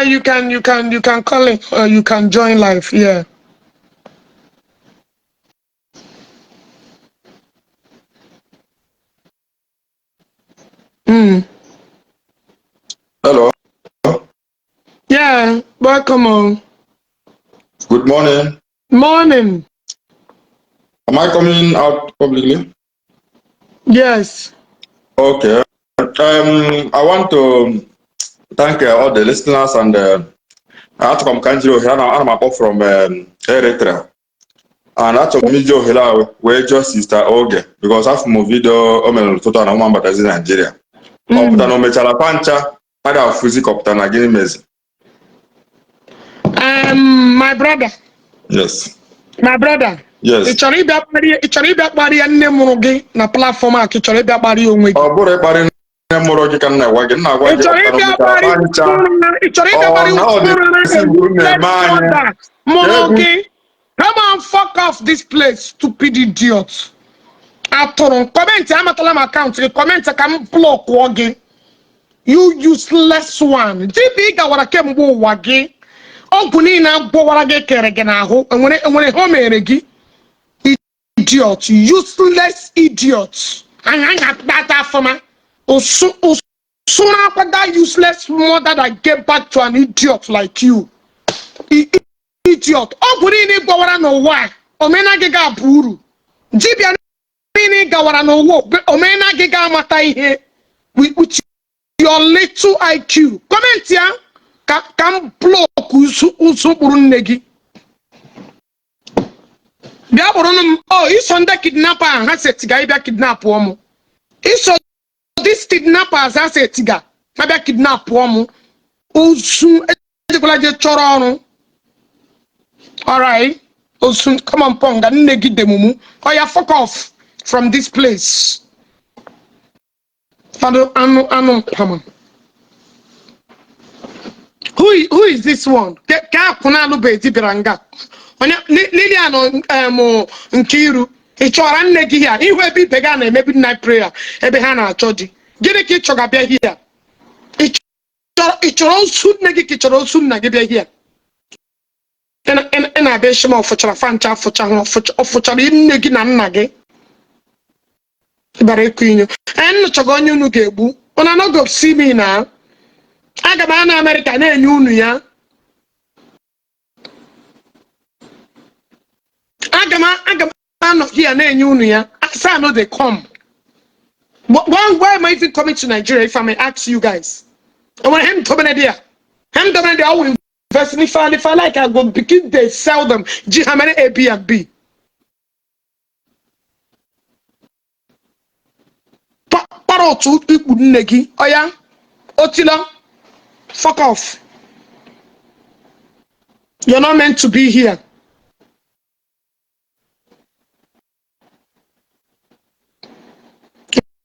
You can call it. You can join live. Yeah. Hello. Yeah. Welcome on. Good morning. Morning. Am I coming out publicly? Yes. Okay. I want to thank all the listeners and I have to come Kanjiro here. I'm up from Eritrea. And I took me Joe Hila where just Sister Oge because after my video Omen Toto and Oman Batazi Nigeria. Opta no mechala pancha ada fuzi kopta na gini mezi. My brother. Yes. My brother. Yes. Ichori bịa kparị ya nne mụrụ gị na platform a ka ichori bịa kparị onwe gị. Ọ bụrụ ịkparị nne mụrụ gị ka nna gwa gị Ichori bịa kparị mother mụrụ gị. Come on, fuck off this place, stupid idiot. Atụrụ comment amatala m account gị comment ka m block gị. You useless one. GP gawara kemgbe ụwa gị. Ọgwụ niile agbọwara gị kere gị n'ahụ enwere ha mere gị. Idiot, useless idiot. Anya kpata afọma. Sooner after that useless mother that gave back to an idiot like you. Idiot. Ọgwụ niile gbawara n'ụwa omena gị ga-abụ uru. Dibịa niile gawara n'ụwa omena gị ga-amata ihe with your little IQ. Comment ya ka m block usu kpụrụ nne gị. Bịa kpụrụ m iso ndị kidnapper ha setiga ịbịa kidnap ọmụ. Iso these kidnappers ha setiga ha bịa kidnap ọmụ. Usu ejikwala je chọrọ ọrụ. Alright. Usu come on ponga nne gị demumu. Oya fuck off from this place. Come on. Who is this one? Ka kuna no be dibiranga. Onya Lilian Nkiru. I chọrọ nne gị here. Ihu ebe ibe ga na maybe night prayer. Ebe ha na-achọ di. Gịnị ka ị chọga bịa here? I chọrọ osu nne gị ka ị chọrọ osu nna gị bịa here. Ena abịa shima ọfụchara fancha ọfụchara nne gị na nna gị. Bara ekwu inyo. Nnụchaga onye unu ga-egbu. Una no go see me now. Aga m na America na-enye unu ya. Aga m anọ here na-enye unu ya. Say I know they come. Why am I even coming to Nigeria if I may ask you guys? I want him to be there. Him to be there. I will invest if I like I go begin they sell them. How many Airbnb? Parotu people negi. Oya. Otila. Fuck off. You're not meant to be here.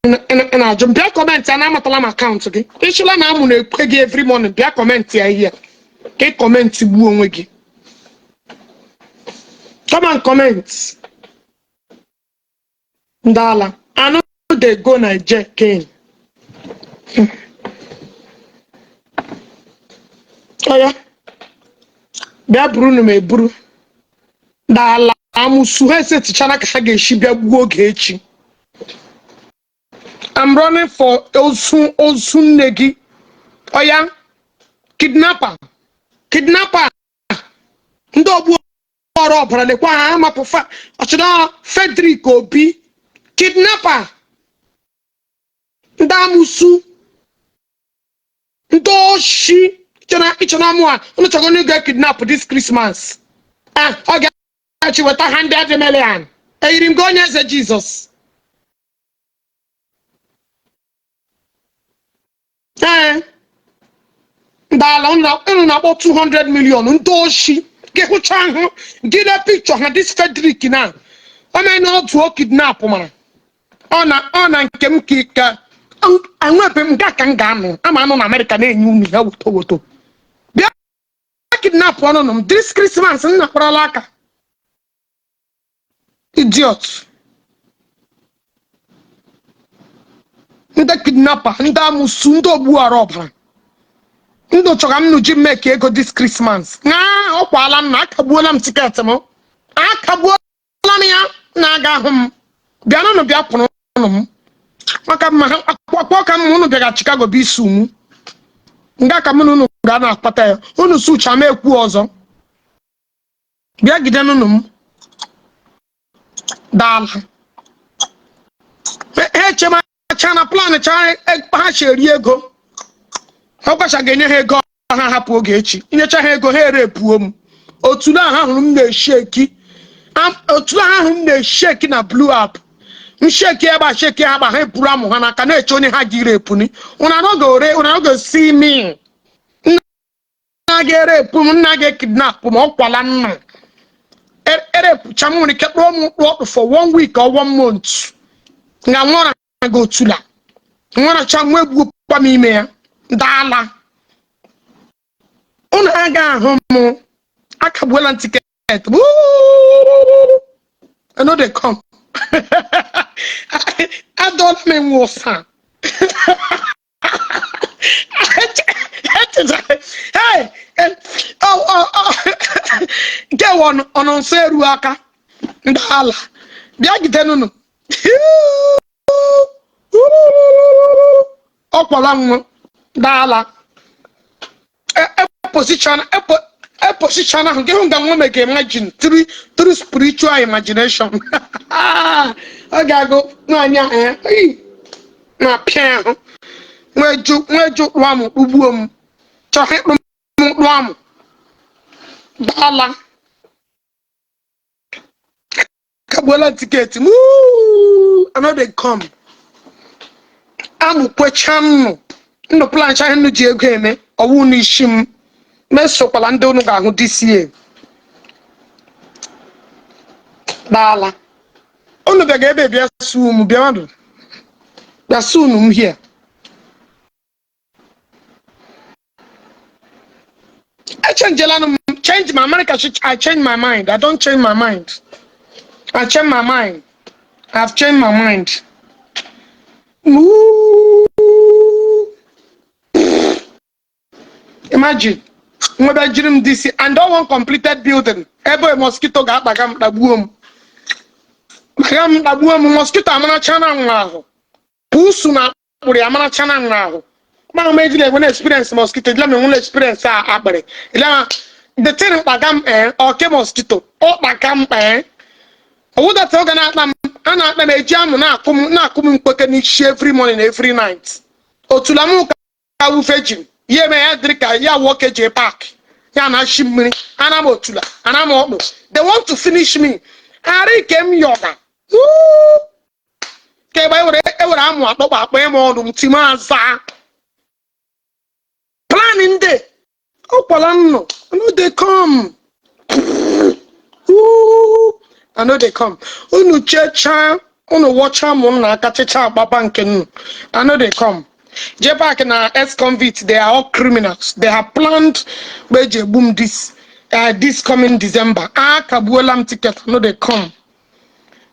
And I jump back comment and I'm at my account again. Ishila na amu na kwegi every morning. Back comment here. Okay, comment bu onwegi. Come and comment. Ndala. I know they go Nigeria again. Oh yeah. Bia Bruno me buru. Ndala amusu hese tichana ka ga eshi bia gbuo oge echi. I'm running for Osun Negi. Oh yeah, kidnapper. Ndobu oro brale kwa ama pofa. Achina Frederick Obi. Kidnapper. Ndamusu. Ndoshi. Ichana mwa. Uno chagoni get kidnapped this Christmas. Okay. Achi weta 100 million. Irim gonya ze Jesus. about 200 million. Ndoshi. Get who chang get a picture of this Frederick now. I may not to kidnap man. On and kem kika. I'm not him gakangam. I'm an American name. You kidnap one of them this Christmas in Naparalaka. Idiot. Nda kidnapper, nda musundo buaroba. Ndo chogam no jim make ego this Christmas. Na okwala na akabuola m ticket mo. Akabuola ya na aga hum. Bia no bia pono no. Maka ma akwa ka mu no bia Chicago bi su mu. Nga ka mu no ga na akpata ya. Unu su chama ekwu ozo. Bia gide no no. Dal. Chema chana plan cha ha sheri ego. Ọkwacha ga-enye ha ego ha hapụ oge echi. Inyecha ha ego ha erepuo m. Otulu ahụ hụrụ m na-esheki. Otulu ahụ m na-esheki na blue app. Nsheki ebe a sheki ha ha epuru amụ ha n'aka na-eche onye ha ga irepuni. Una no go see me. Nna ga erepu m, nna ga kidnap m, ọkwala nna. Erepucha m nwere ike kpọọ m mkpụ for 1 week or 1 month. Nga nwara ga otula. Nwara cha nwe egwu kwa m ime ya. Dala. Unu aga ahụ m akagbuola ticket. I know they come. I don't mean Wosa. Hey, get one on Seru Aka. Dala. Biagitenunu. Okwalang Dala. A position ahụ get nga make imagine through spiritual imagination. I go nwanya na pia ahụ nweju rwamu ugbuom chọhe rwamu Dala kabola ticket I know they come amu kwechanu no plan cha henu ji ego eme owu ni shim mesokwala ndị unu ga-ahụ DCA Dala unu bịa ebe bịa su m bịa mmadụ bịa su unu m here I change my mind. I change my mind. I don't change my mind. I change my mind. I've changed my mind. Ooh. Imagine, my dream DC and don't want completed building. Every mosquito got like I'm the boom. Mosquito, I'm not channel. Pusuna, I'm channel now. My major when experience mosquito, let me only experience the thing like I'm mosquito, or like I'm I would have thought I'm a jam now come every morning, every night. Or to Lamuka, I will fetch him. Yeah, may I drink a walk a Jpac. Yana shimmy, and I'm Otula, and I'm almost. They want to finish me. I came yoga. Woo! Came by ever I'm what about Bemon Timaza. Planning day. Oh, Palano. I know they come. Ooh. I know they come. Unu checha, unu watcha muna kachecha babanken. I know they come. Jpac and ex-convicts, they are all criminals. They have planned Beje boom this coming December. Kabuolam ticket. I know they come.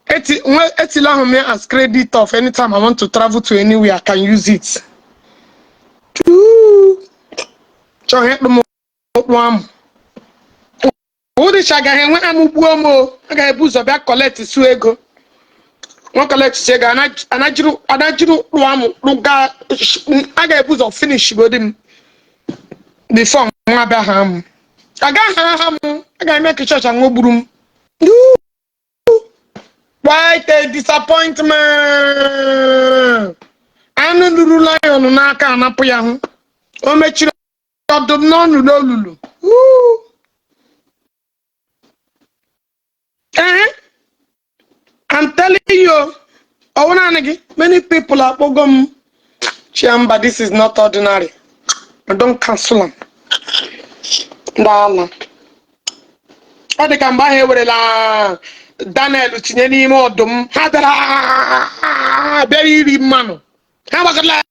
Etila me as credit of anytime I want to travel to anywhere, I can use it. Udi shaga he when I'm buomo, I got a boost of back collect suego. One collect sega and I drew one luga. I got a boost of finish with him before Mabaham. I got ham, I got make a church and go broom. Why the disappointment? I'm not rely on Naka and Apoyam. Oh, make you of the non Lulu. I'm telling you, many people are Bogom Chiamba. This is not ordinary. I don't cancel them. Dala. Ọ dị ka mgbe ahụ ewerela Daniel tinye n'ime ọdụm ha bịara iri mmanụ ha gbakọtala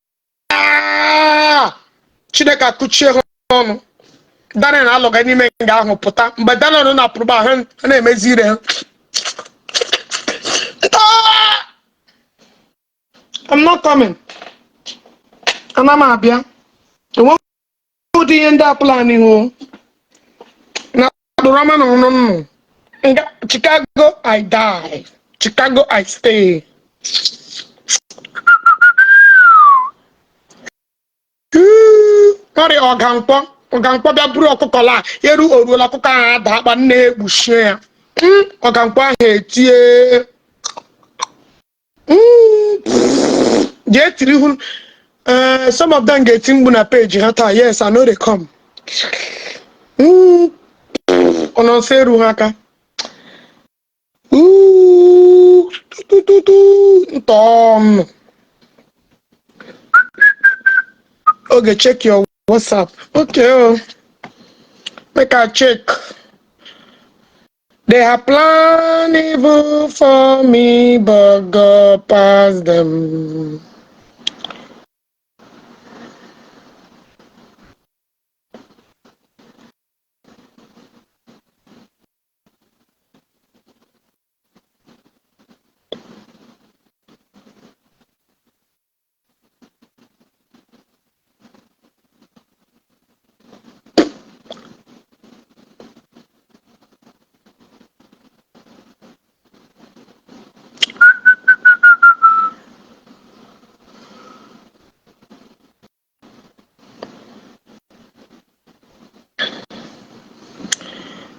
Chineke akụchie ha ọnụ. Daniel alọga n'ime nga ahụ pụta mgbe Daniel na-apụrụ ha na-emezi ire ha. I'm not coming. Ana m abịa. Ụdị ihe ndị a plan ihu na Roma no. Chicago I die. Chicago I stay. Ọrịa ọgankpọ bịa buru ọkụkọ la eru oruola ọkụkọ ahụ ada akpa nne egbuchie ya. Ọgankpọ ahụ etie jee tiri ihu. Some of them get mgbu na page ha taa. Yes, I know they come. Ọ nọ nso eru ha aka. Tom. Okay, check your WhatsApp. Okay, make a check. They have planned evil for me, but God passed them.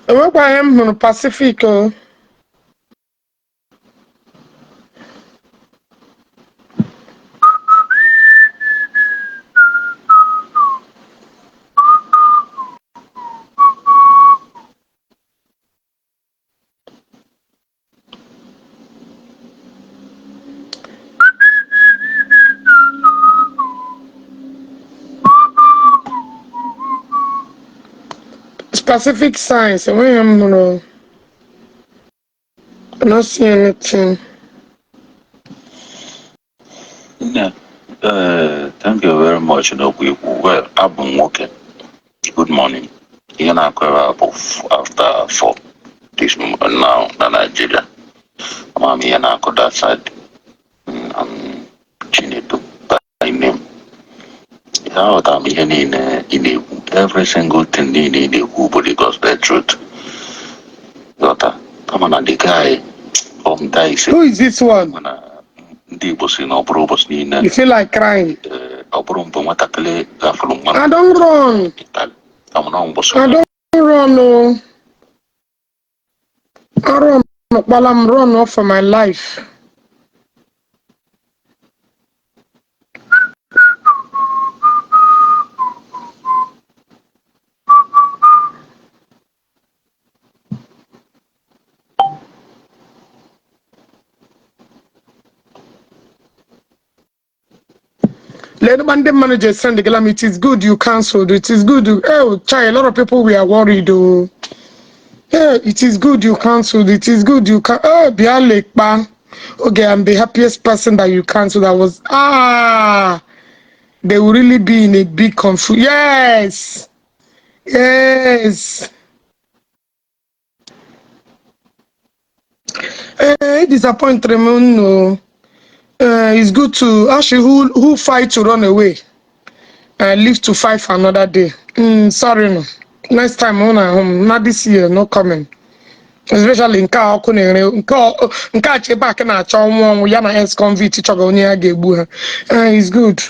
What I am on Pacific. Pacific science. I am not seeing anything. Yeah. Thank you very much. Well, I've been working. Good morning. You're not after 4 this now in Nigeria. I'm here now that side. I'm Chinedu by name. Yeah, I'm here in every single thing in but because the truth. I'm on the guy from Dice. Who is this one? You feel like crying? I don't run. I don't run. No. I run while I'm run off for my life. Let the band manager send the glam. It is good you cancelled. It is good. Oh, child, a lot of people we are worried. Oh, yeah, it is good you cancelled. It is good you can. Oh, Bialekpa. Okay, I'm the happiest person that you cancelled. I was they will really be in a big confusion. Yes, yes. Disappointment. No. It's good to actually who fight to run away and live to fight for another day. Sorry, no. Next time on home, not this year, no coming. Especially in car Jpac na chong yana ex-convict chogonia. It's good.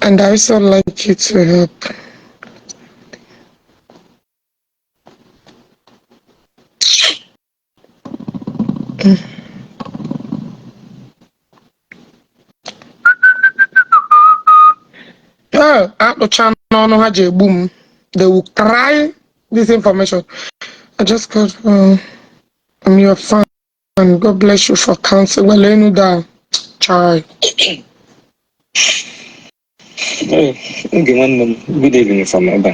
And I also like you to help. At the channel, boom. They will try this information. I just got. I'm your fan, and God bless you for counsel. Well, I know that. Try. Good evening from Eba.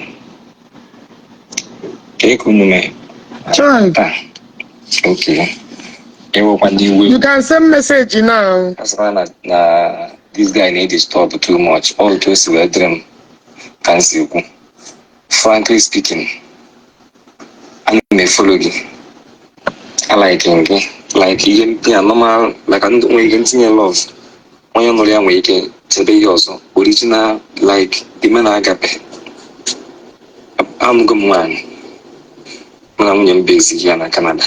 Okay. You can send message now. This guy need to stop too much. All those were dream. Frankly speaking, I may follow you. I like him. Like you normal, like I don't way getting in love. When you're not young, we today also original like the man agape. I'm good man. I'm basic here in Canada.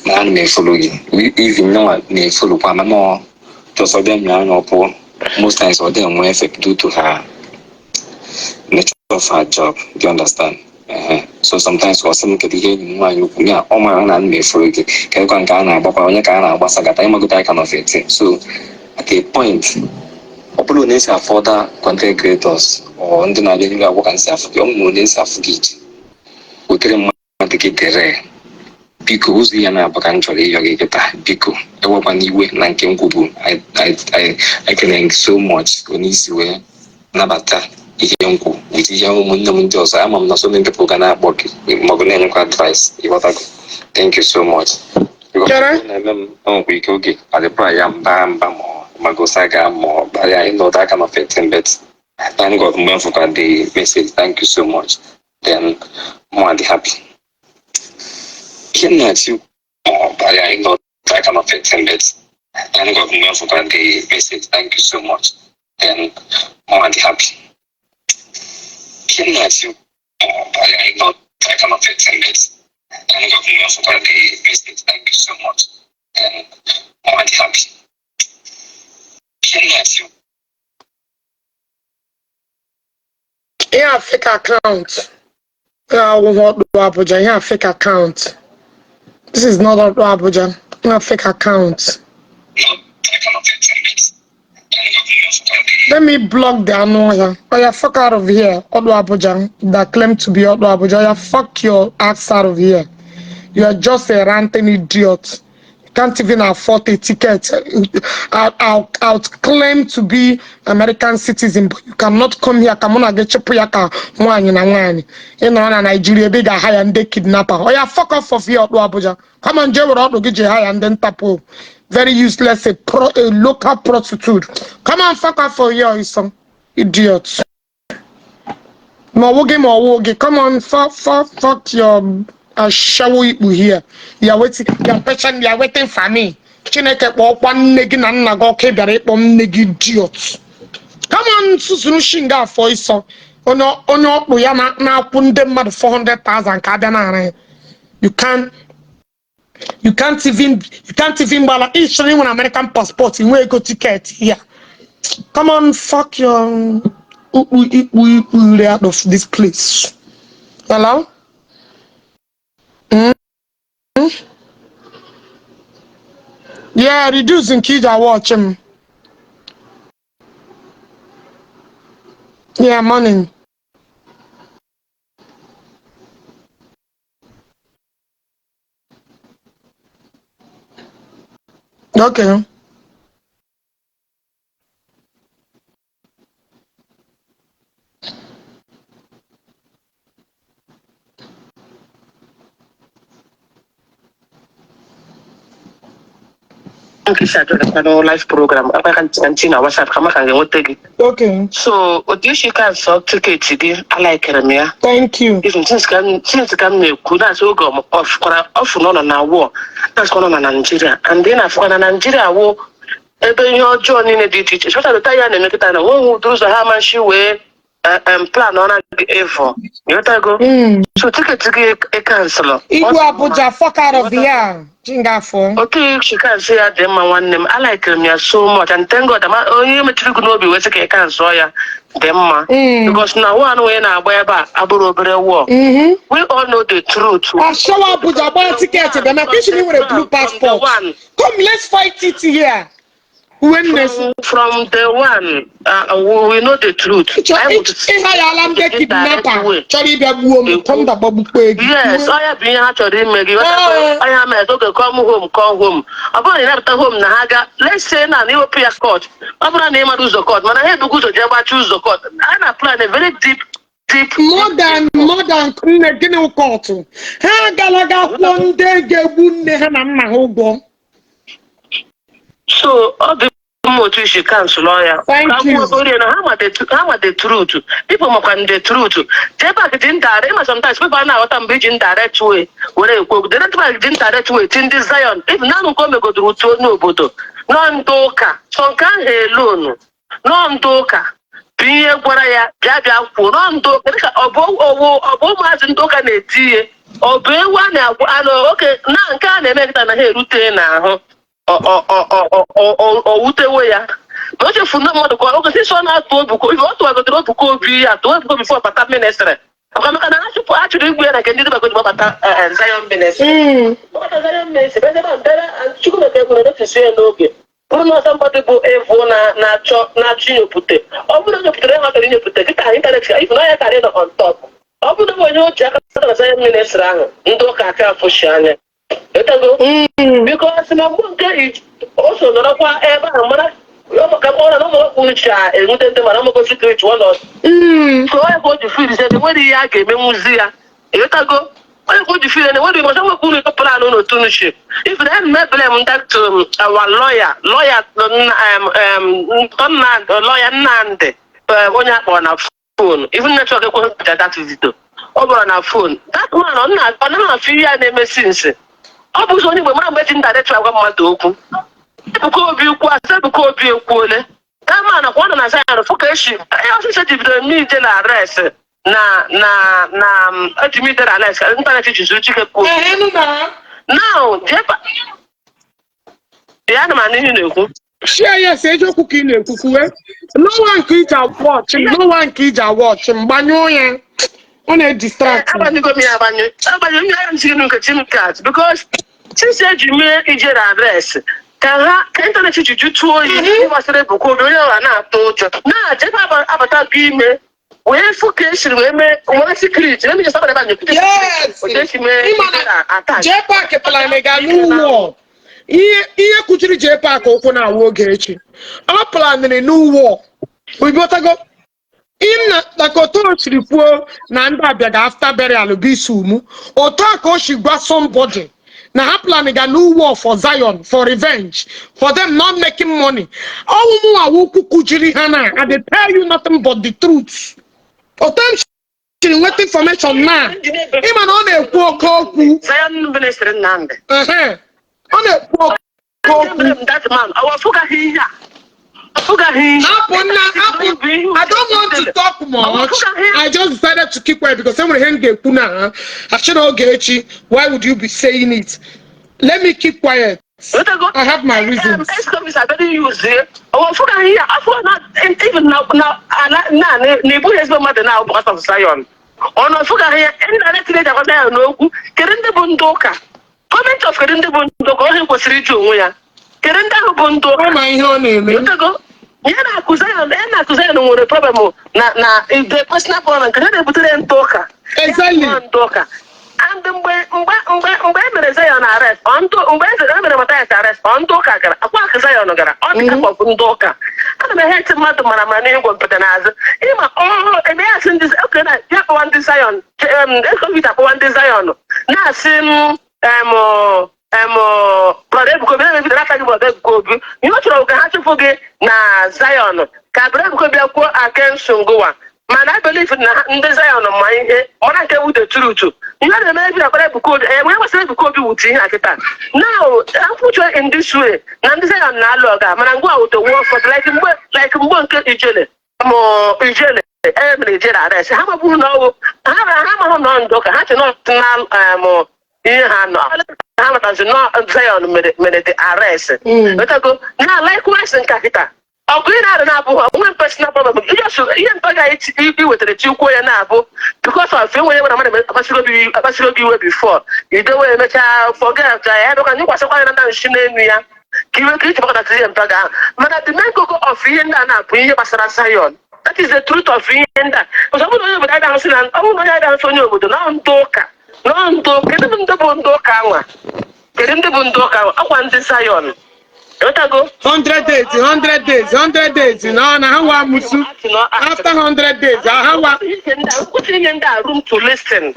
Man may follow you. We even know I may follow Panama. Just for them, most times for them, more effect due to her nature of her job. Do you understand? So sometimes for some category, all my own and may follow you. Can go and but when you can, what's a kind of it. So at a point, people need to afford content creators or on the Nigerian work and self, young money self gate. We can take it because the Yana Bakanchori Yogeta, Biko, the woman you wait like Kubu. I can so much when he's way Nabata, Yonku, with young Mundos. I'm not so many people can work with Mogan advice. Thank you so much. We okay at the prior Bam Magosaga more, but I know that kind of thing, but thank God for the message. Thank you so much. Then more happy. Can you but I know that kind of thing, but thank God for the message. Thank you so much. Then more happy. Can you but I know that kind of thing, but thank God for the message. Thank you so much. Then more happy. Yeah, fake account. Yeah, Abuja. Yeah, fake account. This is not Abuja. Yeah, fake account. Let me block the annoyer. Oh yeah, fuck out of here. Odo Abuja that claim to be Odo Abuja. Oh yeah, fuck your ass out of here. You are just a ranting idiot. Can't even afford a ticket. I'll claim to be American citizen, but you cannot come here. Come on, I get your puyaka one in a one. You know, in Nigeria, big a high and they kidnapper. Oh yeah, fuck off of here, Abuja. Come on, Joe, to get you high and then tapo. Very useless, a local prostitute. Come on, fuck off for here, you some idiots. More come on, fuck your. I show you here. You are waiting. You are waiting for me. Chineke one negi na nna go ke biara ikpom negi idiot. Come on, susunu shinga for iso. Ono okpu ya na akwu nde mmadụ 400,000 ka abia na ara. You can't even bala issuing an American passport in where go ticket here. Come on, fuck your we out of this place. Hello? Yeah, reducing kids are watching. Yeah, morning. Okay. Live program. Okay. So, what you can so ticket today? I like it, Thank you. Even since come could so go off no war. That's going on in Nigeria. And then I've got a Nigeria war. Even your journey in the teacher. So I tell you, and make it one who does the how much you weigh plan on the A4. You go. So ticket to get a counselor. Igbo Abuja, fuck out of here. Jingafo. Okay, she can say them one name. I like them so much, and thank God I'm only material could not be waiting a cancel ya. Them because now one way now by a war. We all know the truth. I show up with a buy ticket. Them I wish you with a blue passport. Come, let's fight it here. From the one, we know the truth. Yes, I have been actually making. I am a dog come home. About another home, Nahaga. Let's say now, you pay a court. I'm not name the court. Man, I had to go to Jpac choose the court. I plan a very deep deep more than nne gịnị ụkọtụ ha galaga kwụọ ndị ga-egbu nne ha na nna ha ụgwọ. So all the motivation cancel lawyer. Thank you. How the truth? People can the truth. Jpac didn't direct. Sometimes people are now in direct way. Where you go, the Jpac didn't direct way. In this Zion, if none come go to no bodo, none doka. So can alone. None doka. Be a warrior. Jabia for none doka. Obo mas in doka netie. Obey one. Okay. Now can they make that a routine now? Utewe ya. Don't you find more go? Okay, this one has to go. If you want to go to go be at to go before Pata minister. Okay, I'm gonna actually go and I can do about Zion minister. But Zion minister, better and you gonna get going to say no okay. Put no somebody go evona na chinyo pute. Open the put have to put it. If not carry on top. Open the one you check Zion minister. Ndo kaka for shane. Because my mom is also not ever. So I go to feel the way the yak gave me Muzia. You go. I go to feel and what you must have a plan on ownership. If they had met them that our lawyer, Nande, on a phone, even not that is it. Over on a phone. That one on a few years since. I was only when I'm betting that I want to open. Because you quite because you cool. That man of one and I said, Refocusing. I also said if the meeting arrest. Ultimately arrest. I don't teach you to now, Jpac. The animal in you. Share yes, you cooking a cuckoo. No one kids are watching, no one kids are watching. Banyoya. On a distraction. Because since you made a address, can't internet you do 2 years. You must have a code. Now, Jpac about being we're focusing, we're secret. Let me just talk about you. Yes, Jpac plan a new war. Here, could you Jpac open our war gate? Our plan in a new war. We got to go. In the Koto poor Nanda beg after burial be sumu, or talk or she got somebody. Now, planning a new war for Zion, for revenge, for them not making money. All Kujiri Hana, and they tell you nothing but the truth. Or them what information now. Even on a poor call, Zion minister Nande. On a poor that man, our Fuga here. I don't want to talk much. I just decided to keep quiet because someone hang kuna. I should not get you. Why would you be saying it? Let me keep quiet. I have my reasons. I better use it. Oh, for here, I not even now. Neighbor has no matter now because of Zion. Oh, no, for here, indirectly, I was there. No, getting the bundoka. Comment of getting the bundoka was reached. Kerenda bundoka. Oh, my honey. Yeah, Accusations no the problem. Na if the personal problem, can they put it in talker? Exactly. And the Zion arrest. On to arrest. On to Kaka. Akwa Zion Nogara. On the cup of Ndoka. And I had to matter my name was Petanaz. And they asked this. Okay, you want the Zion. Let's go with one Zion. Now, sim, you know, to forget na Zion. Cabra could be a poor against Sungoa. Man, I believe in the Zion of my head. When I get with the truth, you know, maybe a Bible code, and we must have to copy with you. Now, I'm put you in this way. Nandiza na loga, man, go out the work for like one Ijele. More Ijele, every Jera. How about you know? I'm not Doka, had to not now not Zion made the arrest. But I go now likewise in Kakita. I'll go out and Abu, one personal problem. You just with the two and Abu because I feel when I'm before. You don't let me forget. I don't know what's going on. Shinemia. Give a critical at the Paga. But at the man go of Yenda, bring you Basara Zion. That is the truth of Yenda. Because I don't know what I don't see, and I don't know I don't know with the non talker. Non talk, get them the Bundoka. Get in the Bundoka. I want the Zion. Yotago 100 days, 100 days, 100 days. No, na hawa musu. After 100 days, hawa. Room to listen.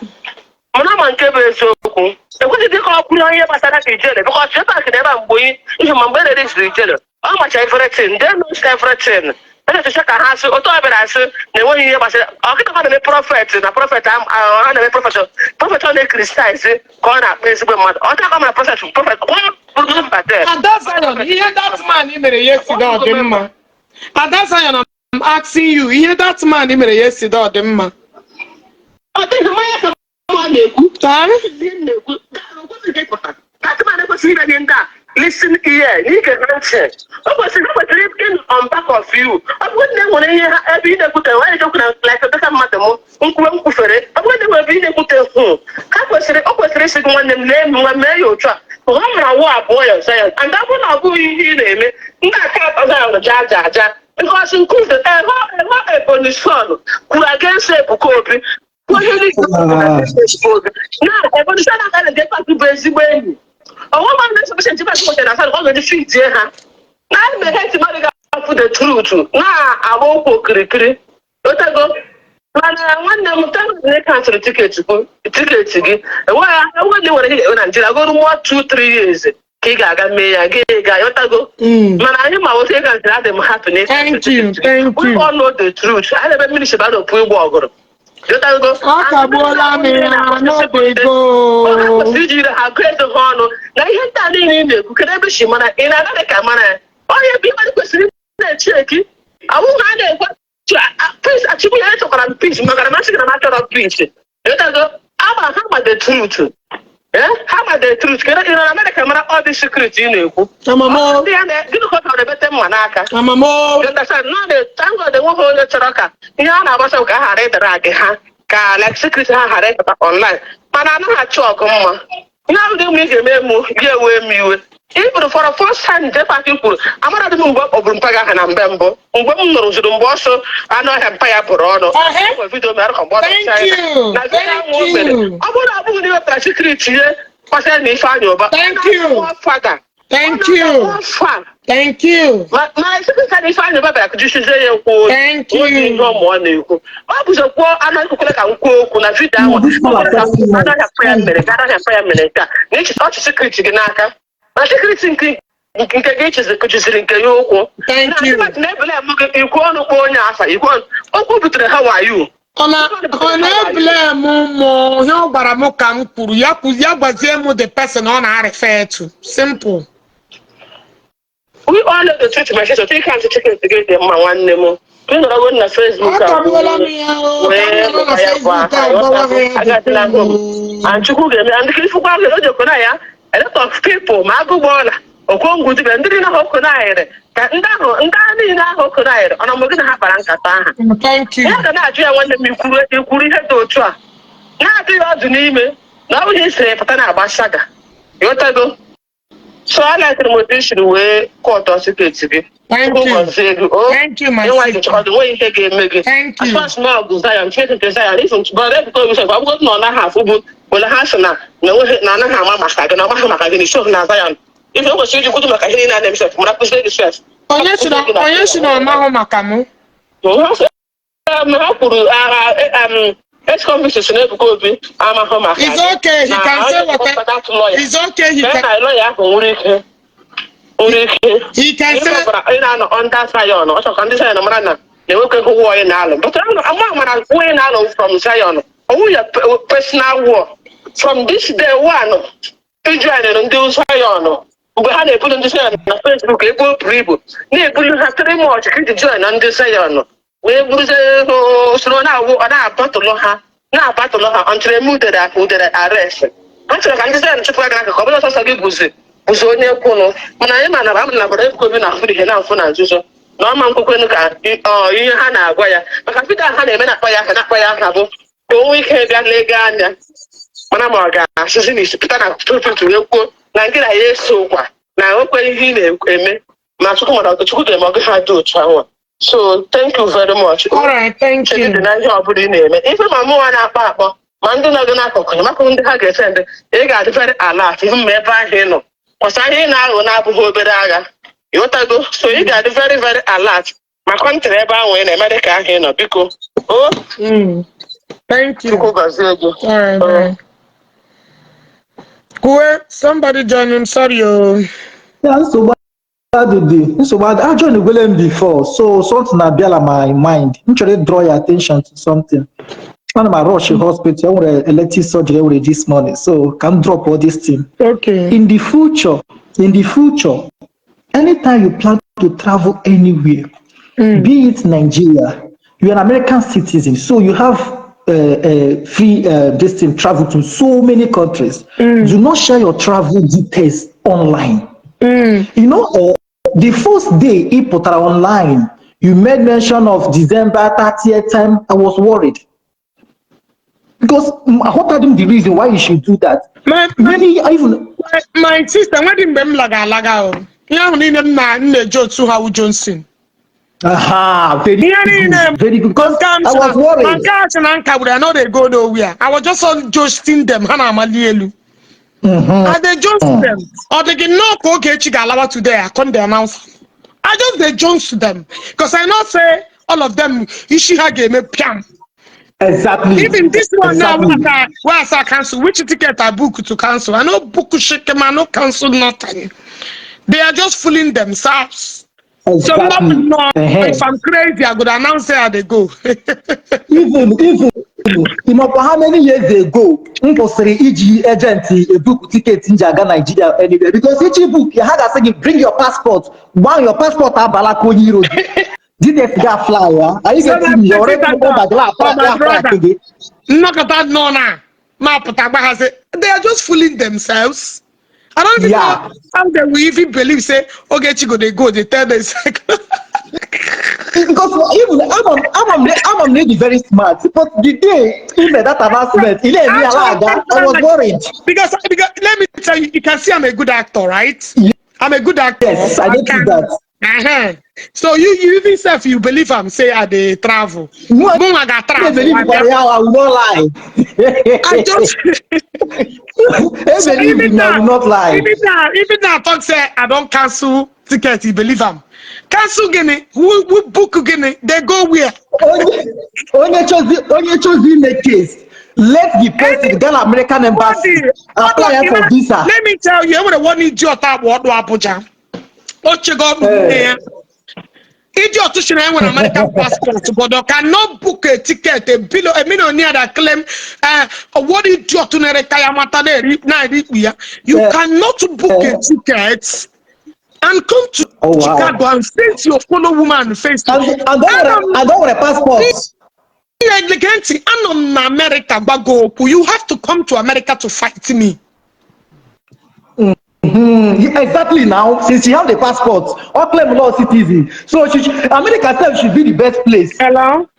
Mana manke bezoku. E kwesi dị ka ọkwụrụ onye gbasara ka ijele because Jpac na ebe a mgbe ihe ma mgbe na-ereziri ijele ọ macha everything they know everything ebe tụcha ka ha sị otu ọ bịara asị na enweghị ihe gbasara ọkịta ha na-eme prọfet na prọfet ha na-eme prọfet ọ na-ekristaịz ka ọ na-akpa ezigbo mmadụ ọ taka ma prọfet Ada Zion, ihe that man mere yesterday ọ dị mma. Ada Zion, I'm asking you, ihe that man mere yesterday ọ dị mma. Ọ dị mma listen here, you can answer. In on back of you. I wouldn't want to hear every day put away like a better madam. Uncle I wouldn't be able to who. I was racing one name, one mail truck. One boy of science, and that one I'll go in here. Not cap around the jaja. Because include the ever on his son, who I can say for copy. Now, everybody said I got to get back to Brazil. A woman is a Jpac and I already feed here. Now, the head to the truth. Now, I won't go cricket. Let I go. One time they cancel tickets again. Why I wouldn't want to hear until I go to more 2-3 years. Kiga me a gay guy. Otago. Man, I am out here and tell them happiness. Thank you. We all know the truth. I never minister about a poor walker. Akabola me no dey go. I create the honor. Now you tell me could ever she man in another camera. Oh, you be my question. Checky. I won't have a peace. Actually, I talk about peace. I'm asking a matter of peace. You tell go. I'm the truth. Yeah, how about the truth? Can in America, all the secrets you know. I'm a more. They go to the better manaka. I'm a more. You understand? No, the tango, the one who let Choroka. Yana was a guy the rag, like secrets I had online. But I know how to talk. Now they make a memo, get away me. Even for the first time, Jpac people, I'm not even work over Paga and Bembo. Women knows the boss, I know I have Paya Porono. Thank you. I want to have a secret here. Thank you. Father. Thank you. Thank you. My secretary find about accusations. Thank you. No money. I was a poor and I could have fit down. I don't have prayer minute. I don't have prayer minute. Nature not a secret. My secret thinking. Thank you. How are you? The person on I refer to. Simple. We all know the truth, my sister. You can't check it together, my one name. You know, I went on Facebook. I got and you could and the a lot of people, Mago Okongu, and didn't know how could I. And how could I? And I'm going to have a thank you. I want them you could have to try. Now, do you have to name it? Now, you say, Patana Bashaga. You go. So I like the motivation way court or secret. Thank you. Thank you, my sister. Thank you. As far as I'm taking the Zion, listen, but because I'm going on a half of well, a hasana, no, Nana Hamaka, and I'm going to show Zion. If you was you could make a hidden and himself, when I put the stress. Oh, yes, you know, Mahomakamu. Ex-conversation go be I'm a home. It's okay, he can say what it's okay, he can. He can say on that Zion, or so condition of Rana. They will go war in Allen. But I'm going Allen from Zion. Oh, your personal war. From this day one, Israel and do Zion. We had a put on the Facebook, a good people. They put have 3 more to join on the Zion. We was now battle her. Now battle her until they moved that with the arrest. Until I understand to flag like a couple of us was only a corner. When I am an about going out for the enough for Nazuso. No man could you Hannah Guaya. But I think I had a minute by a oh, we can't get Legania. When I'm a guy, she's in his Pitana to look. Nigeria is so quiet. Now, open him, Masuko, the two of them had to travel. So thank you very much. All right, thank you. If I'm more than a papa, Mandana Makundaga said, they got very alert, even me by him. Was I here now when I go Beraga? You want to go? So you got very, very alert. My country ever when America here no because Thank you. All right. Somebody join him. Sorry. Yeah, so I joined Willem before, so something I bear my mind. I'm trying to draw your attention to something. One of my rush hospital, I want elective surgery this morning, so can drop all this thing. Okay. In the future, anytime you plan to travel anywhere, be it Nigeria, you're an American citizen, so you have free distance travel to so many countries. Do not share your travel details online. You know, the first day he put her online, you made mention of December 30th time. I was worried because I told him the reason why you should do that. My sister, when did them laga? You need them na Joe how Johnson. Aha, very good. Because I was worried. I know they go nowhere. I was just on jousting them. Hana Malielu. And they joined them. Or they can knock okay Chigalawa today. I can't announce. I just they joined to them. Because I know say all of them Ishiha game piam. Exactly. Even this one now where's I cancel? Which ticket I book to cancel? I know book shake I no cancel nothing. They are just fooling themselves. Exactly. So no, if I'm crazy, I would announce where they go. even you know how many years ago compulsory EG agent a book ticket in Jaga Nigeria anywhere because each book you had to say bring your passport. One your passport Abalakoni road. Did they fly? Are you getting me? Already they are just fooling themselves. I don't even know how they will even believe say okay Chico they go they tell them because even I'm really very smart but the day he made that announcement I was worried because let me tell you, you can see I'm a good actor, right? I'm a good actor. Yes, I did that. So you even self you believe I'm say I they travel. No, I believe I will not lie. I just so even now, I will not lie. Even now talk say I don't cancel ticket, you believe I'm cancel Guinea, who book Guinea, they go where? Only chose in the case. Let the person get American embassy apply for visa. Let me tell you, I would want idiot that what do Abuja. What you got idiot to show an American passport, but cannot book a ticket, a millionaire that claim what idiot to you cannot book a ticket and come to Chicago and face your fellow woman face. I don't want a passport. I'm America, you have to come to America to fight me. Exactly now, since she have the passport, or claim law citizen, so America said should be the best place. Hello?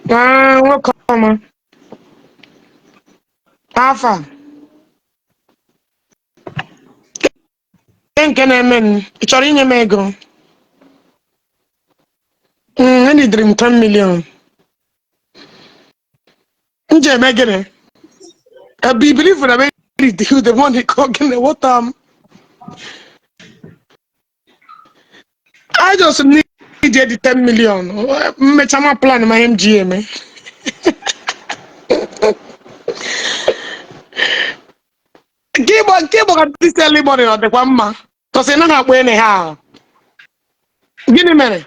Welcome. Alpha. Thank you, man. It's all in your mego. I need dream 10 million. I believe when I the money cooking what I just need the 10 million. Make my plan my MGM. Give on this early morning or the one man. Because you're not going anyhow. Give me a minute.